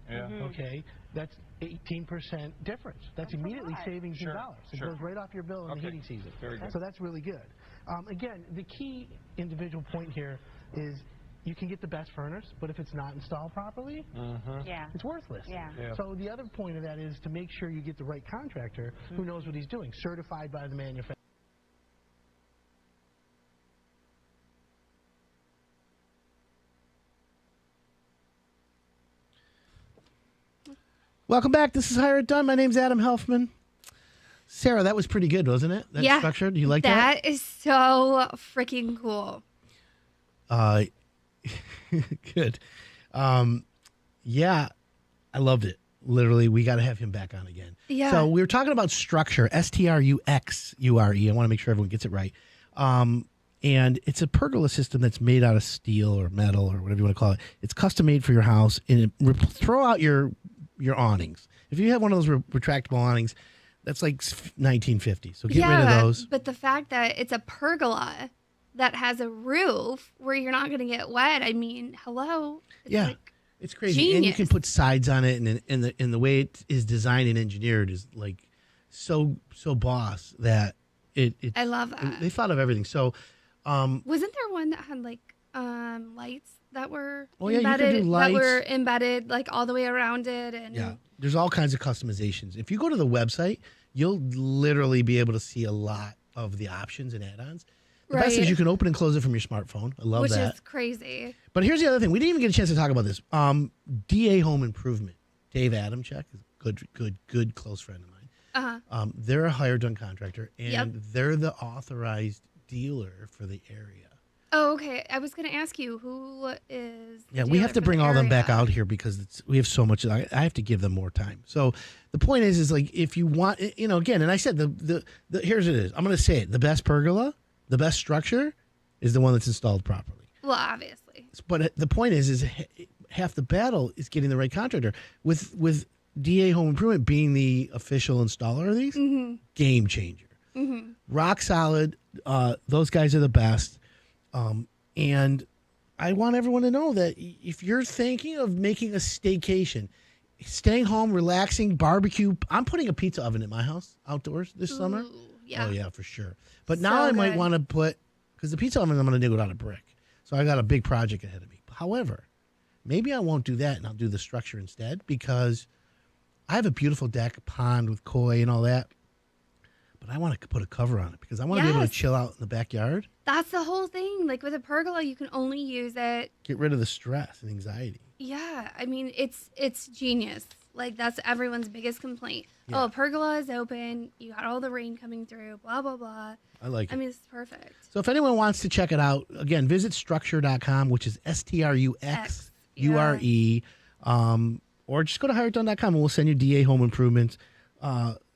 okay, that's 18% difference. That's immediately saving some dollars. It goes right off your bill in the heating season. Very good. So that's really good. Again, the key individual point here is you can get the best furnace, but if it's not installed properly, it's worthless. So the other point of that is to make sure you get the right contractor who knows what he's doing, certified by the manufacturer. Welcome back. This is Hire It Done. My name's Adam Helfman. Sarah, that was pretty good, wasn't it? That structure. Do you like that? That is so freaking cool. Good. Yeah, I loved it. Literally, we got to have him back on again. Yeah. So we were talking about structure, STRUXURE. I want to make sure everyone gets it right. And it's a pergola system that's made out of steel or metal or whatever you want to call it. It's custom made for your house, and throw out your awnings. If you have one of those retractable awnings, that's like 1950. So get rid of those. But the fact that it's a pergola that has a roof where you're not going to get wet, I mean, hello. It's it's crazy. Genius. And you can put sides on it, and the way it is designed and engineered is like so boss that I love that. They thought of everything. So wasn't there one that had like lights that were Oh, yeah, you can do embedded, lights. that were embedded like all the way around it, and Yeah, there's all kinds of customizations. If you go to the website, you'll literally be able to see a lot of the options and add-ons. The best is Right. you can open and close it from your smartphone. I love which that. is crazy. But here's the other thing. We didn't even get a chance to talk about this. DA Home Improvement. Dave Adamczyk is a good close friend of mine. They're a hired done contractor, and Yep. they're the authorized dealer for the area. Oh, okay. I was going to ask you who is. the Yeah, we have dealer to for bring the all them back area? out here because we have so much. I have to give them more time. So the point is like if you want, again, and I said the here's what it is. I'm going to say it. The best pergola, the best structure, is the one that's installed properly. Well, obviously. But the point is half the battle is getting the right contractor. With DA Home Improvement being the official installer of these, game changer, rock solid. Those guys are the best. And I want everyone to know that if you're thinking of making a staycation, staying home, relaxing, barbecue. I'm putting a pizza oven in my house outdoors this summer. Yeah. Oh, yeah, for sure. But So now I might good. want to put, because the pizza oven I'm going to do it out of brick. So I got a big project ahead of me. However, maybe I won't do that and I'll do the structure instead because I have a beautiful deck, pond with koi and all that. But I want to put a cover on it because I want to be able to Yes. chill out in the backyard, That's the whole thing. Like with a pergola, you can only use it. get rid of the stress and anxiety. Yeah, I mean it's genius. Like that's everyone's biggest complaint. Yeah. Oh, a pergola is open. You got all the rain coming through. Blah blah blah. I like it. I mean, it's perfect. So if anyone wants to check it out, again, visit structure.com, which is STRUXURE, or just go to hiredone.com and we'll send you DA Home Improvements,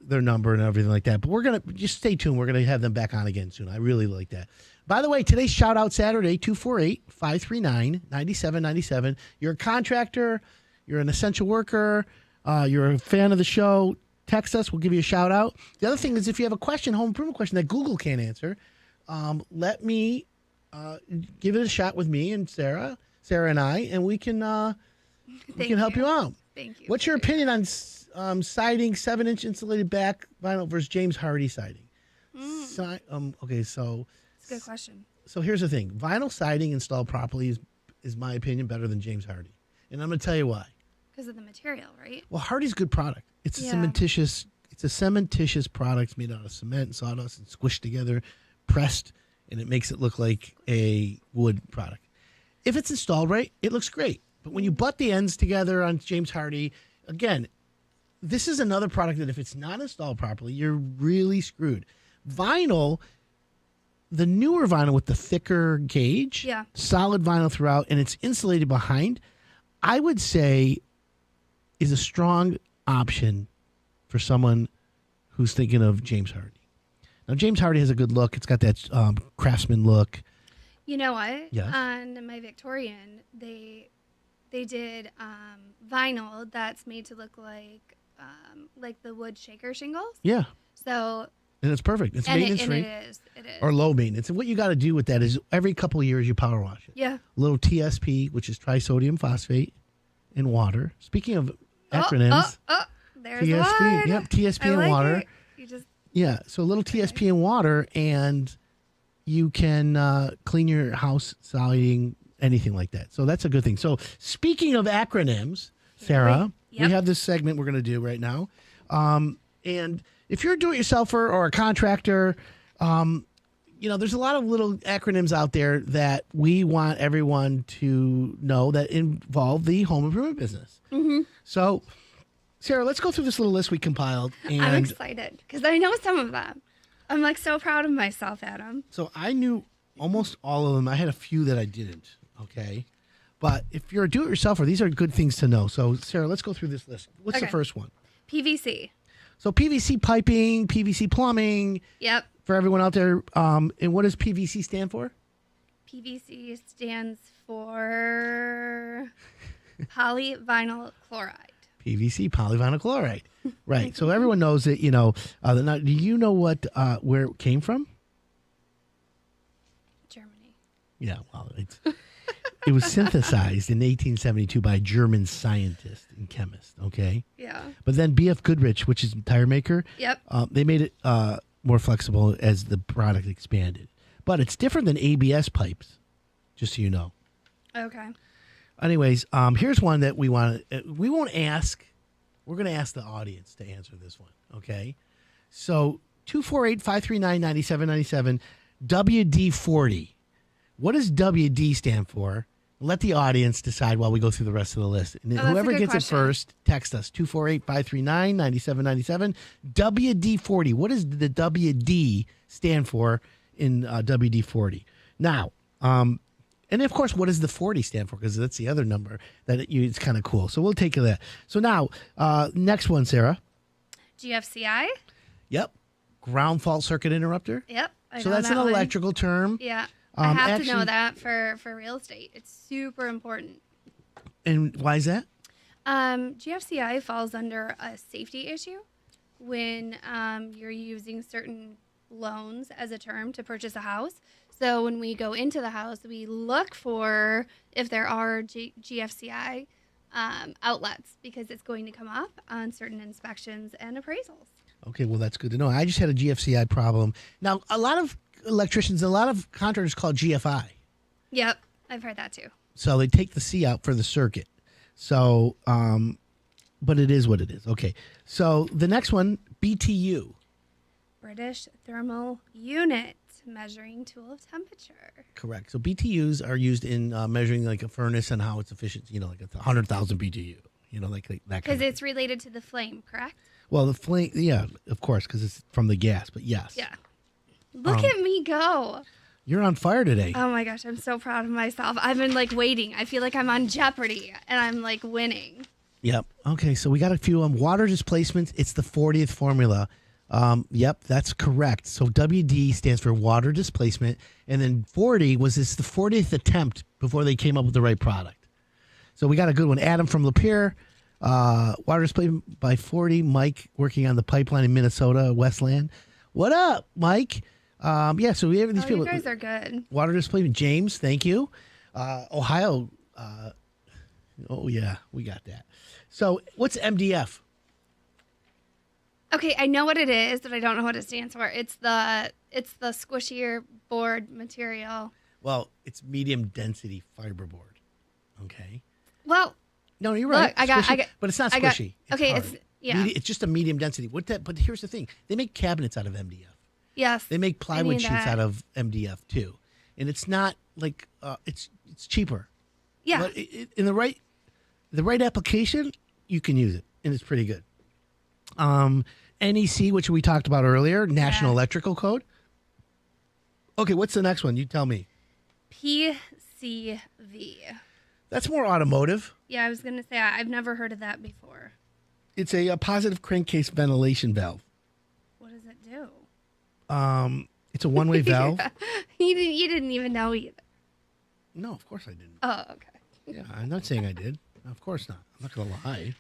their number and everything like that. But we're going to, just stay tuned. We're going to have them back on again soon. I really like that. By the way, today's shout out Saturday, 248-539-9797. You're a contractor, you're an essential worker, you're a fan of the show, text us. We'll give you a shout out. The other thing is if you have a question, home improvement question that Google can't answer, let me give it a shot with me and Sarah and I, and we can help you out. Thank you. What's your opinion on siding 7-inch insulated back vinyl versus James Hardy siding? Okay, so It's a good question. so here's the thing: vinyl siding installed properly is my opinion better than James Hardy, and I'm going to tell you why. Because of the material, right? Well, Hardy's a good product. It's a Yeah. cementitious product made out of cement and sawdust and squished together, pressed, and it makes it look like a wood product. If it's installed right, it looks great. But when you butt the ends together on James Hardy, again, this is another product that if it's not installed properly, you're really screwed. Vinyl, the newer vinyl with the thicker gauge, Yeah. solid vinyl throughout, and it's insulated behind, I would say is a strong option for someone who's thinking of James Hardy. Now, James Hardy has a good look. It's got that craftsman look. You know what? Yes. On my Victorian, they did vinyl that's made to look like the wood shaker shingles. Yeah. So And it's perfect. It's and maintenance free. it is. Or low maintenance. And what you got to do with that is every couple of years you power wash it. Yeah. A little TSP, which is trisodium phosphate, in water. Speaking of acronyms. There's TSP. one. Yep, TSP I in like water. it. You just Yeah, so a little TSP in water, and you can clean your house, siding, anything like that. So that's a good thing. So speaking of acronyms, Sarah, Yep. we have this segment we're going to do right now. And if you're a do-it-yourselfer or a contractor, there's a lot of little acronyms out there that we want everyone to know that involve the home improvement business. Mm-hmm. So, Sarah, let's go through this little list we compiled. And I'm excited because I know some of them. I'm like so proud of myself, Adam. So I knew almost all of them. I had a few that I didn't. Okay. But if you're a do-it-yourselfer, these are good things to know. So, Sarah, let's go through this list. What's the Okay. first one? PVC. So PVC piping, PVC plumbing. Yep. For everyone out there. And what does PVC stand for? PVC stands for polyvinyl chloride. PVC, polyvinyl chloride. Right. So everyone knows that, now, do you know what where it came from? Germany. Yeah, well, it was synthesized in 1872 by a German scientist and chemist, okay? Yeah. But then BF Goodrich, which is a tire maker, Yep. they made it more flexible as the product expanded. But it's different than ABS pipes, just so you know. Okay. Anyways, here's one that we want to. We won't ask. We're going to ask the audience to answer this one. Okay. So 248-539-9797, WD-40. What does WD stand for? Let the audience decide while we go through the rest of the list. And whoever gets it first, text us 248-539-9797. WD-40. What does the WD stand for in WD-40? Now, and of course, what does the 40 stand for? Because that's the other number that it's kind of cool. So we'll take that. So now, next one, Sarah. GFCI. Yep. Ground fault circuit interrupter. Yep. So that's an electrical term. Yeah. I have to know that for real estate. It's super important. And why is that? GFCI falls under a safety issue when you're using certain loans as a term to purchase a house. So when we go into the house, we look for if there are GFCI outlets because it's going to come up on certain inspections and appraisals. Okay, well, that's good to know. I just had a GFCI problem. Now, a lot of electricians, a lot of contractors call GFI. Yep, I've heard that too. So they take the C out for the circuit. So, but it is what it is. Okay, so the next one, BTU. British Thermal Unit, measuring tool of temperature. Correct. So BTUs are used in measuring like a furnace and how it's efficient, like 100,000 BTU, like that kind Because of it's related to the flame, correct? Well, the flame, yeah, of course, because it's from the gas, but yes. Yeah. Look at me go. You're on fire today. Oh my gosh, I'm so proud of myself. I've been waiting. I feel like I'm on Jeopardy and I'm winning. Yep. Okay, so we got a few water displacements. It's the 40th formula. Yep, that's correct. So WD stands for water displacement, and then 40 was the 40th attempt before they came up with the right product. So we got a good one. Adam from Lapeer, water displacement by 40. Mike working on the pipeline in Minnesota, Westland. What up, Mike? Yeah, so we have these people. You guys are good. Water displacement. James, thank you. Ohio. Oh yeah, we got that. So what's MDF? Okay, I know what it is, but I don't know what it stands for. It's the squishier board material. Well, it's medium density fiberboard. Okay. Well, no, you're look, right. I got, but it's not squishy. Okay, hard. it's yeah. It's just a medium density. But here's the thing: they make cabinets out of MDF. Yes. They make plywood sheets that. out of MDF too, and it's not like it's cheaper. Yeah. But in the right application, you can use it, and it's pretty good. NEC, which we talked about earlier, National Electrical Code. Okay, what's the next one? You tell me. PCV. That's more automotive. Yeah, I was going to say, I've never heard of that before. It's a positive crankcase ventilation valve. What does it do? It's a one-way valve. You didn't even know either. No, of course I didn't. Oh, okay. Yeah, I'm not saying I did. Of course not. I'm not going to lie.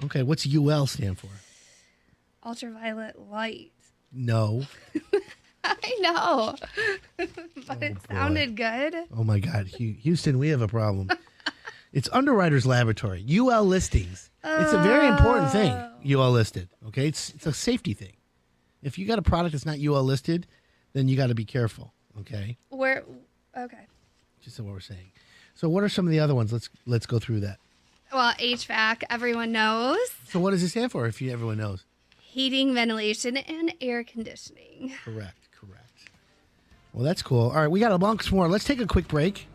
Okay, what's UL stand for? Ultraviolet light. No. I know. But it sounded good. Oh, my God. Houston, we have a problem. It's Underwriters Laboratory. UL listings. It's a very important thing, UL listed. Okay? It's a safety thing. If you got a product that's not UL listed, then you got to be careful. Okay? Okay. Just what we're saying. So what are some of the other ones? Let's go through that. Well, HVAC, everyone knows. So what does it stand for if everyone knows? Heating, ventilation, and air conditioning. Correct. Well, that's cool. All right, we got a bunch more. Let's take a quick break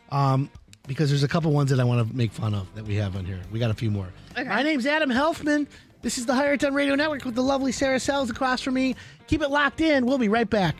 because there's a couple ones that I want to make fun of that we have on here. We got a few more. Okay. My name's Adam Helfman. This is the Higher It Done Radio Network with the lovely Sarah Sells across from me. Keep it locked in. We'll be right back.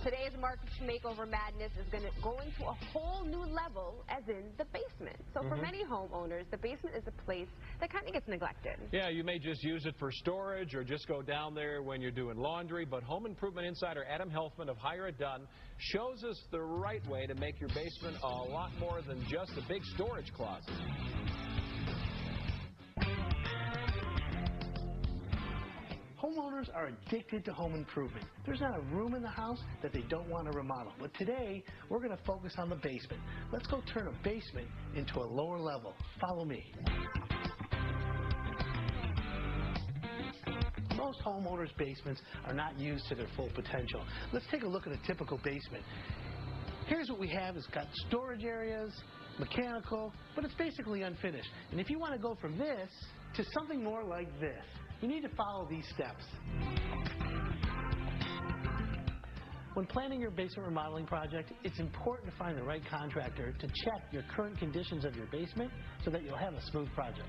Today's market makeover madness is going to a whole new level, as in the basement. So for many homeowners, the basement is a place that kind of gets neglected. Yeah, you may just use it for storage or just go down there when you're doing laundry, but home improvement insider Adam Helfman of Hire It Done shows us the right way to make your basement a lot more than just a big storage closet. Homeowners are addicted to home improvement. There's not a room in the house that they don't want to remodel. But today, we're going to focus on the basement. Let's go turn a basement into a lower level. Follow me. Most homeowners' basements are not used to their full potential. Let's take a look at a typical basement. Here's what we have. It's got storage areas, mechanical, but it's basically unfinished. And if you want to go from this to something more like this, you need to follow these steps. When planning your basement remodeling project, it's important to find the right contractor to check your current conditions of your basement so that you'll have a smooth project.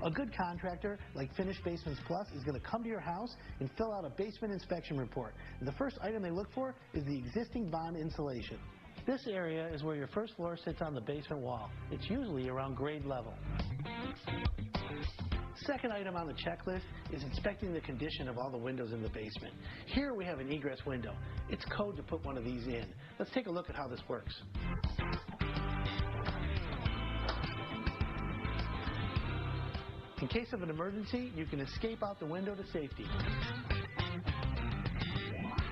A good contractor like Finished Basements Plus is going to come to your house and fill out a basement inspection report. And the first item they look for is the existing bond insulation. This area is where your first floor sits on the basement wall. It's usually around grade level. Second item on the checklist is inspecting the condition of all the windows in the basement. Here we have an egress window. It's code to put one of these in. Let's take a look at how this works. In case of an emergency, you can escape out the window to safety.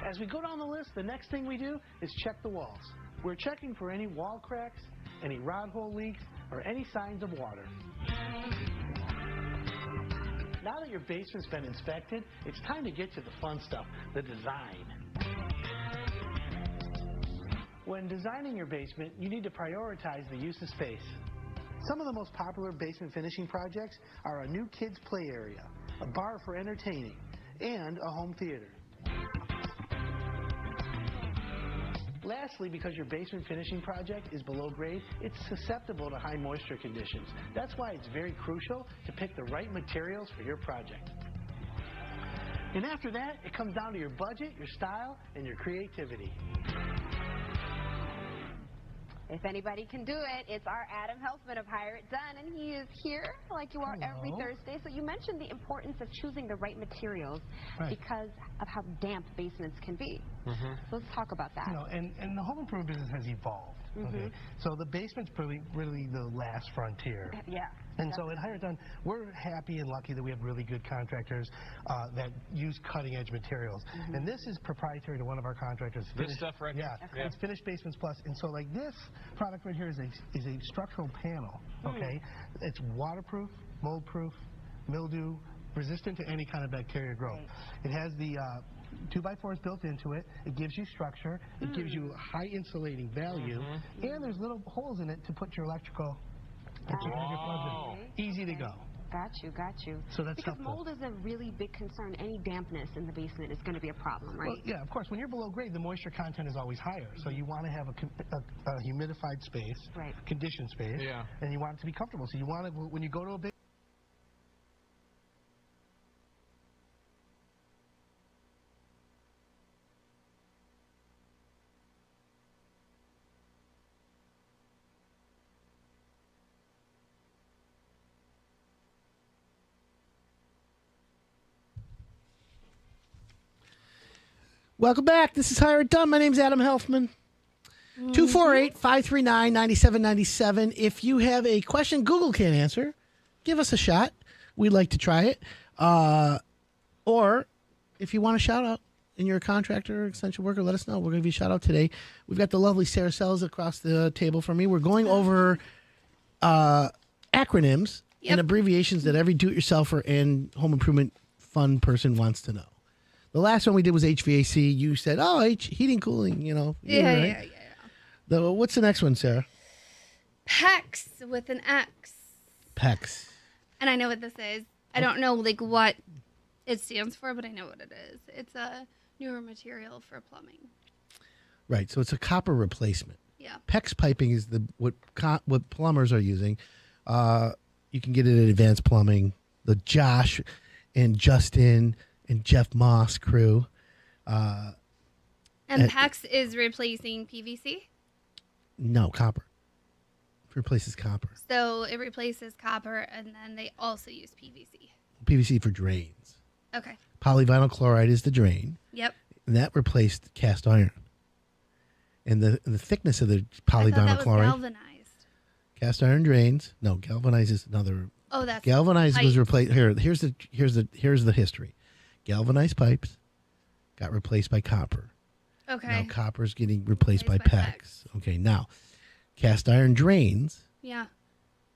As we go down the list, the next thing we do is check the walls. We're checking for any wall cracks, any rod hole leaks, or any signs of water. Now that your basement's been inspected, it's time to get to the fun stuff, the design. When designing your basement, you need to prioritize the use of space. Some of the most popular basement finishing projects are a new kids' play area, a bar for entertaining, and a home theater. Lastly, because your basement finishing project is below grade, it's susceptible to high moisture conditions. That's why it's very crucial to pick the right materials for your project. And after that, it comes down to your budget, your style, and your creativity. If anybody can do it, it's our Adam Helfman of Hire It Done, and he is here like you are every Thursday. So you mentioned the importance of choosing the right materials because of how damp basements can be. So let's talk about that. You know, and the home improvement business has evolved. Okay, so the basement's really the last frontier. Yeah. And so at Hire It Done, we're happy and lucky that we have really good contractors that use cutting-edge materials. And this is proprietary to one of our contractors. This stuff right here? Yeah, it's Finished Basements Plus. And so like this product right here is a structural panel, okay? It's waterproof, mold-proof, mildew, resistant to any kind of bacteria growth. It has the 2x4s built into it. It gives you structure. It gives you high insulating value. And there's little holes in it to put your electrical and your plugs in. Easy to go. Got you. So that's because helpful. mold is a really big concern. Any dampness in the basement is going to be a problem, right? Well, yeah, of course. When you're below grade, the moisture content is always higher. So you want to have a humidified space, conditioned space, and you want it to be comfortable. So you want it when you go to a big. Welcome back. This is Hire It Done. My name's Adam Helfman. 248-539-9797. If you have a question Google can't answer, give us a shot. We'd like to try it. Or if you want a shout out and you're a contractor or extension worker, let us know. We're going to give you a shout out today. We've got the lovely Sarah Sells across the table from me. We're going over acronyms and abbreviations that every do-it-yourselfer and home improvement fun person wants to know. The last one we did was HVAC. You said, heating, cooling, you know. Yeah. What's the next one, Sarah? PEX with an X. PEX. And I know what this is. I don't know what it stands for, but I know what it is. It's a newer material for plumbing. Right, so it's a copper replacement. Yeah. PEX piping is what plumbers are using. You can get it at Advanced Plumbing. The Josh and Justin and Jeff Moss crew. And PEX is replacing PVC? No, copper. It replaces copper. So it replaces copper, and then they also use PVC. PVC for drains. Okay. Polyvinyl chloride is the drain. Yep. And that replaced cast iron. And the thickness of the polyvinyl I thought that was chloride. galvanized. Cast iron drains. No, galvanized is another. Oh, that's galvanized pipe. was replaced. Here's the history. galvanized pipes got replaced by copper. Okay. Now copper is getting replaced by PEX. Okay, now cast iron drains Yeah.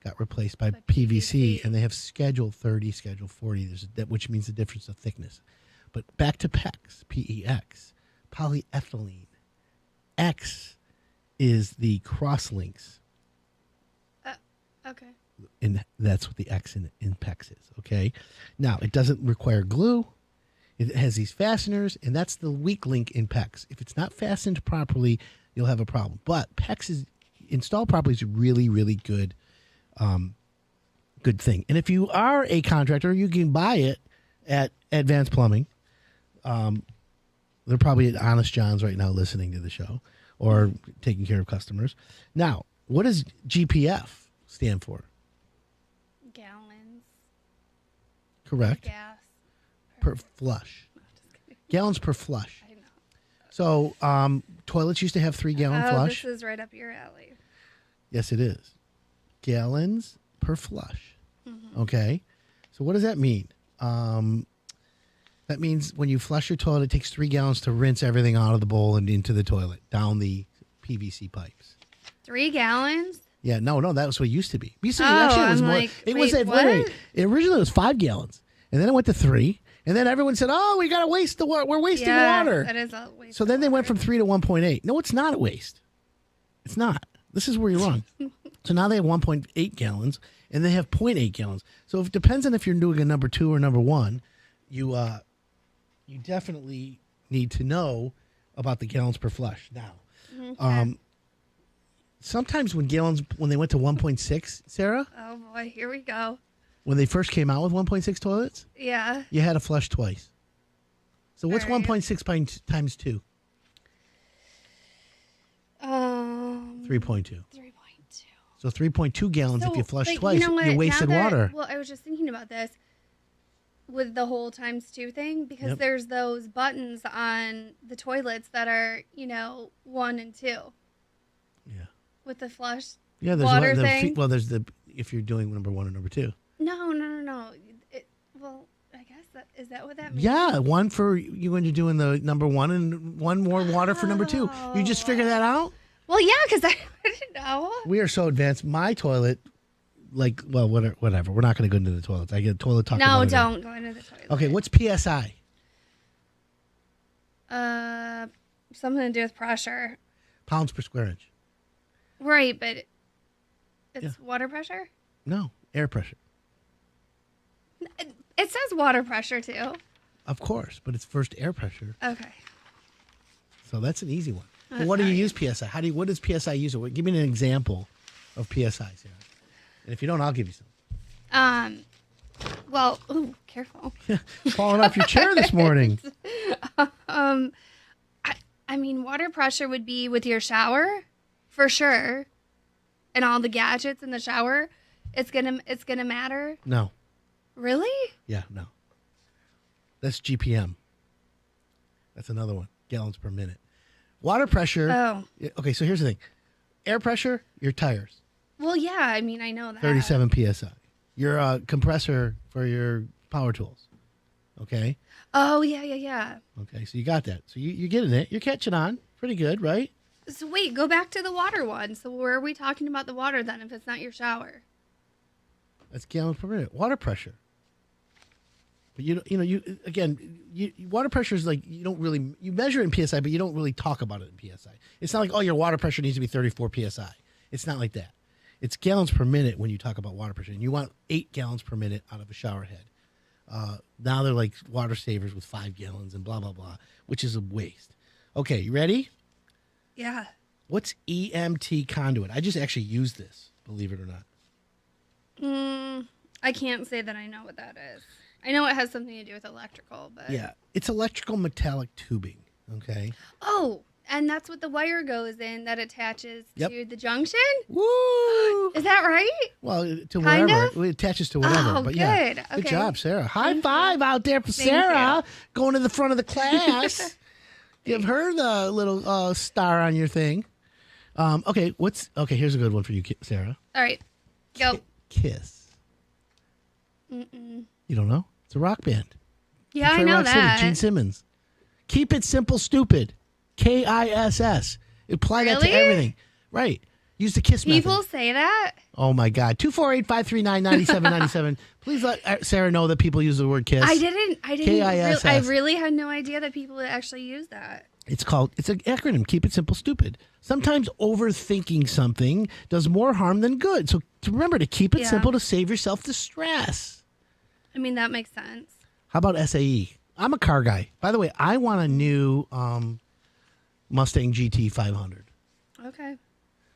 got replaced by PVC, and they have Schedule 30, Schedule 40, which means the difference of thickness. But back to PEX, PEX, polyethylene. X is the crosslinks, Okay. and that's what the X in PEX is, okay? Now, it doesn't require glue. It has these fasteners, and that's the weak link in PEX. If it's not fastened properly, you'll have a problem. But PEX is installed properly is a really, really good good thing. And if you are a contractor, you can buy it at Advanced Plumbing. They're probably at Honest John's right now listening to the show or taking care of customers. Now, what does GPF stand for? Gallons. Correct. Gas. Per flush. Gallons per flush. I know. So toilets used to have 3-gallon flush. This is right up your alley. Yes, it is. Gallons per flush. Okay. So what does that mean? That means when you flush your toilet, it takes 3 gallons to rinse everything out of the bowl and into the toilet, down the PVC pipes. 3 gallons? Yeah, no, that was what it used to be. It used to be, Oh, actually, it was I'm more. like, It wait, was what? originally it was 5 gallons, and then it went to 3, and then everyone said, "Oh, we gotta waste the water. We're wasting water." That is a waste. So then they went from 3 to 1.8. No, it's not a waste. It's not. This is where you're wrong. So now they have 1.8 gallons, and they have 0.8 gallons. So it depends on if you're doing a number 2 or number 1. You definitely need to know about the gallons per flush. Now, sometimes when they went to 1.6, Sarah, Oh boy, here we go. when they first came out with 1.6 toilets, Yeah. you had to flush twice. So what's All right. 1.6 times 2? 3.2. 3.2. So 3.2 gallons if you flush but twice, you, know what? you wasted Now that- water. Well, I was just thinking about this with the whole times 2 thing because Yep. there's those buttons on the toilets that are, 1 and 2. Yeah. With the flush Yeah, there's water one, thing. there's if you're doing number 1 or number 2. No. Well, I guess is that what that means? Yeah, one for you when you're doing the number 1 and one more water for number 2. You just figured that out? Well, yeah, because I didn't know. We are so advanced. My toilet, whatever. We're not going to go into the toilets. I get a toilet talk. No, about it. don't go into the toilet. Okay, what's PSI? Something to do with pressure. Pounds per square inch. Right, but it's water pressure? No, air pressure. It says water pressure too. Of course, but it's first air pressure. Okay. So that's an easy one. Well, what do you use PSI? What does PSI use? Give me an example of PSI, Sarah. And if you don't, I'll give you some. Well, ooh, careful. Falling off your chair this morning. I mean, water pressure would be with your shower, for sure, and all the gadgets in the shower. It's gonna matter. No. Really? Yeah, no. That's GPM. That's another one. Gallons per minute. Water pressure. Oh. Okay, so here's the thing. Air pressure, your tires. Well, yeah. I mean, I know that. 37 PSI. Your compressor for your power tools. Okay? Oh, yeah. Okay, so you got that. So you're getting it. You're catching on. Pretty good, right? So wait, go back to the water one. So where are we talking about the water then if it's not your shower? That's gallons per minute. Water pressure. But water pressure is like you don't really you measure it in PSI, but you don't really talk about it in PSI. It's not like your water pressure needs to be 34 PSI. It's not like that. It's gallons per minute when you talk about water pressure, and you want 8 gallons per minute out of a shower head. Now they're like water savers with 5 gallons and blah blah blah, which is a waste. Okay, you ready? Yeah. What's EMT conduit? I just actually used this, believe it or not. I can't say that I know what that is. I know it has something to do with electrical, but Yeah, it's electrical metallic tubing. Okay. Oh, and that's what the wire goes in that attaches Yep. to the junction? Woo! Is that right? Well, to Kind whatever. It attaches to whatever. Oh, but yeah. good. Good Okay. job, Sarah. High five out there for Thank Sarah going to the front of the class. Give her the little star on your thing. Okay, here's a good one for you, Sarah. All right. Go. Kiss. Mm-mm. You don't know? It's a rock band. Yeah, I Detroit know Rock City, that. Gene Simmons. Keep it simple, stupid. KISS. Apply that to Really? everything. Right. Use the KISS method. People say that? Oh, my God. 248-539-9797. Please let Sarah know that people use the word KISS. I didn't. KISS. I really had no idea that people would actually use that. It's an acronym. Keep it simple, stupid. Sometimes overthinking something does more harm than good. So remember to keep it Yeah. simple to save yourself the stress. I mean, that makes sense. How about SAE? I'm a car guy. By the way, I want a new Mustang GT 500. Okay.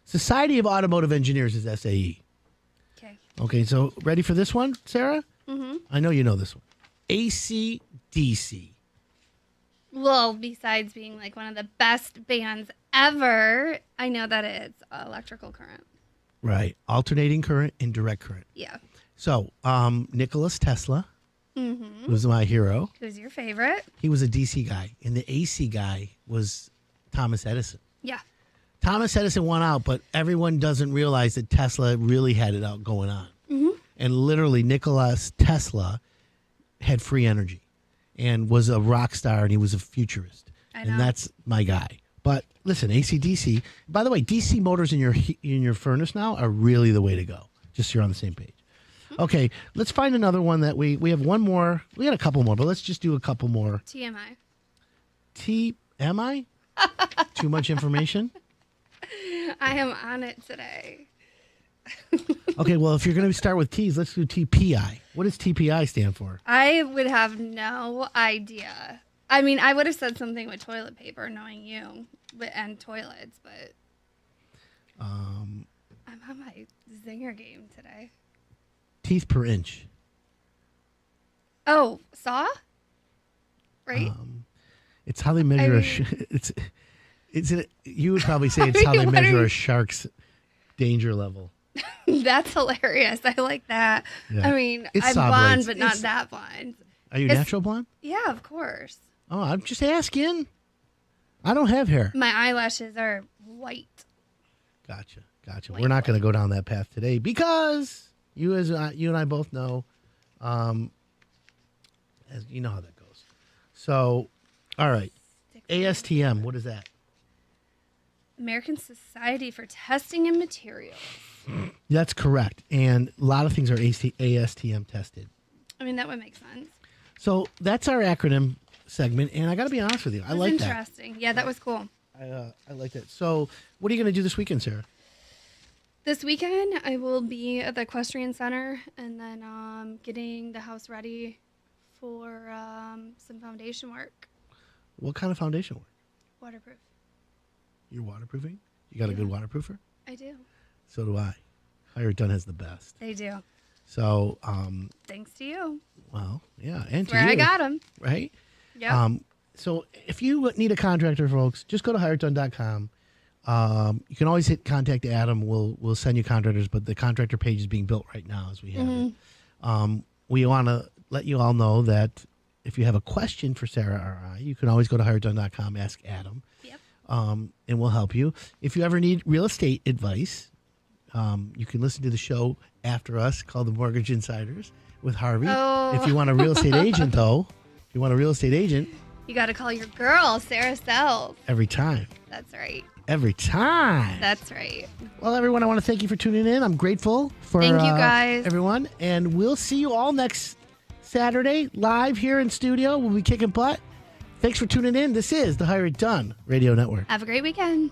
Society of Automotive Engineers is SAE. Okay. Okay, so ready for this one, Sarah? Mm-hmm. I know you know this one. AC/DC. Well, besides being like one of the best bands ever, I know that it's electrical current. Right. Alternating current and direct current. Yeah. So, Nicholas Tesla Mm-hmm. was my hero. Who's your favorite? He was a DC guy, and the AC guy was Thomas Edison. Yeah. Thomas Edison won out, but everyone doesn't realize that Tesla really had it out going on. Mm-hmm. And literally, Nikola Tesla had free energy and was a rock star, and he was a futurist. I know. And that's my guy. But listen, AC/DC. By the way, DC motors in your furnace now are really the way to go. Just so you're on the same page. Okay, let's find another one that we have one more. We got a couple more, but let's just do a couple more. TMI. TMI? Too much information? I am on it today. Okay, well, if you're going to start with T's, let's do TPI. What does TPI stand for? I would have no idea. I mean, I would have said something with toilet paper, knowing you, and toilets, but I'm on my zinger game today. Teeth per inch. Oh, saw? Right? It's how they measure you would probably say it's how they measure a shark's danger level. That's hilarious. I like that. Yeah. I mean, It's I'm saw blonde, blades. but not that blonde. Are you It's- natural blonde? Yeah, of course. Oh, I'm just asking. I don't have hair. My eyelashes are white. Gotcha. We're not going to go down that path today because you and I both know, as you know how that goes. So, all right, ASTM. What is that? American Society for Testing and Materials. That's correct, and a lot of things are ASTM tested. I mean, that would make sense. So that's our acronym segment, and I got to be honest with you, I like that. Interesting. Yeah, that was cool. I like that. So, what are you going to do this weekend, Sarah? This weekend, I will be at the Equestrian Center and then getting the house ready for some foundation work. What kind of foundation work? Waterproof. You're waterproofing? You got a good waterproofer? I do. So do I. Hire It Done has the best. They do. So, Thanks to you. well, yeah, and That's to where you, I got them. right? Yeah. So if you need a contractor, folks, just go to hireitdone.com. You can always hit contact Adam. We'll send you contractors, but the contractor page is being built right now as we have it. We want to let you all know that if you have a question for Sarah or I, you can always go to hireitdone.com, ask Adam, and we'll help you. If you ever need real estate advice, you can listen to the show after us called The Mortgage Insiders with Harvey. Oh. If you want a real estate agent, though, you got to call your girl, Sarah Sells. every time. That's right. Every time. That's right. Well, everyone, I want to thank you for tuning in. I'm grateful for Thank you, guys. everyone. And we'll see you all next Saturday live here in studio. We'll be kicking butt. Thanks for tuning in. This is the Hire It Done Radio Network. Have a great weekend.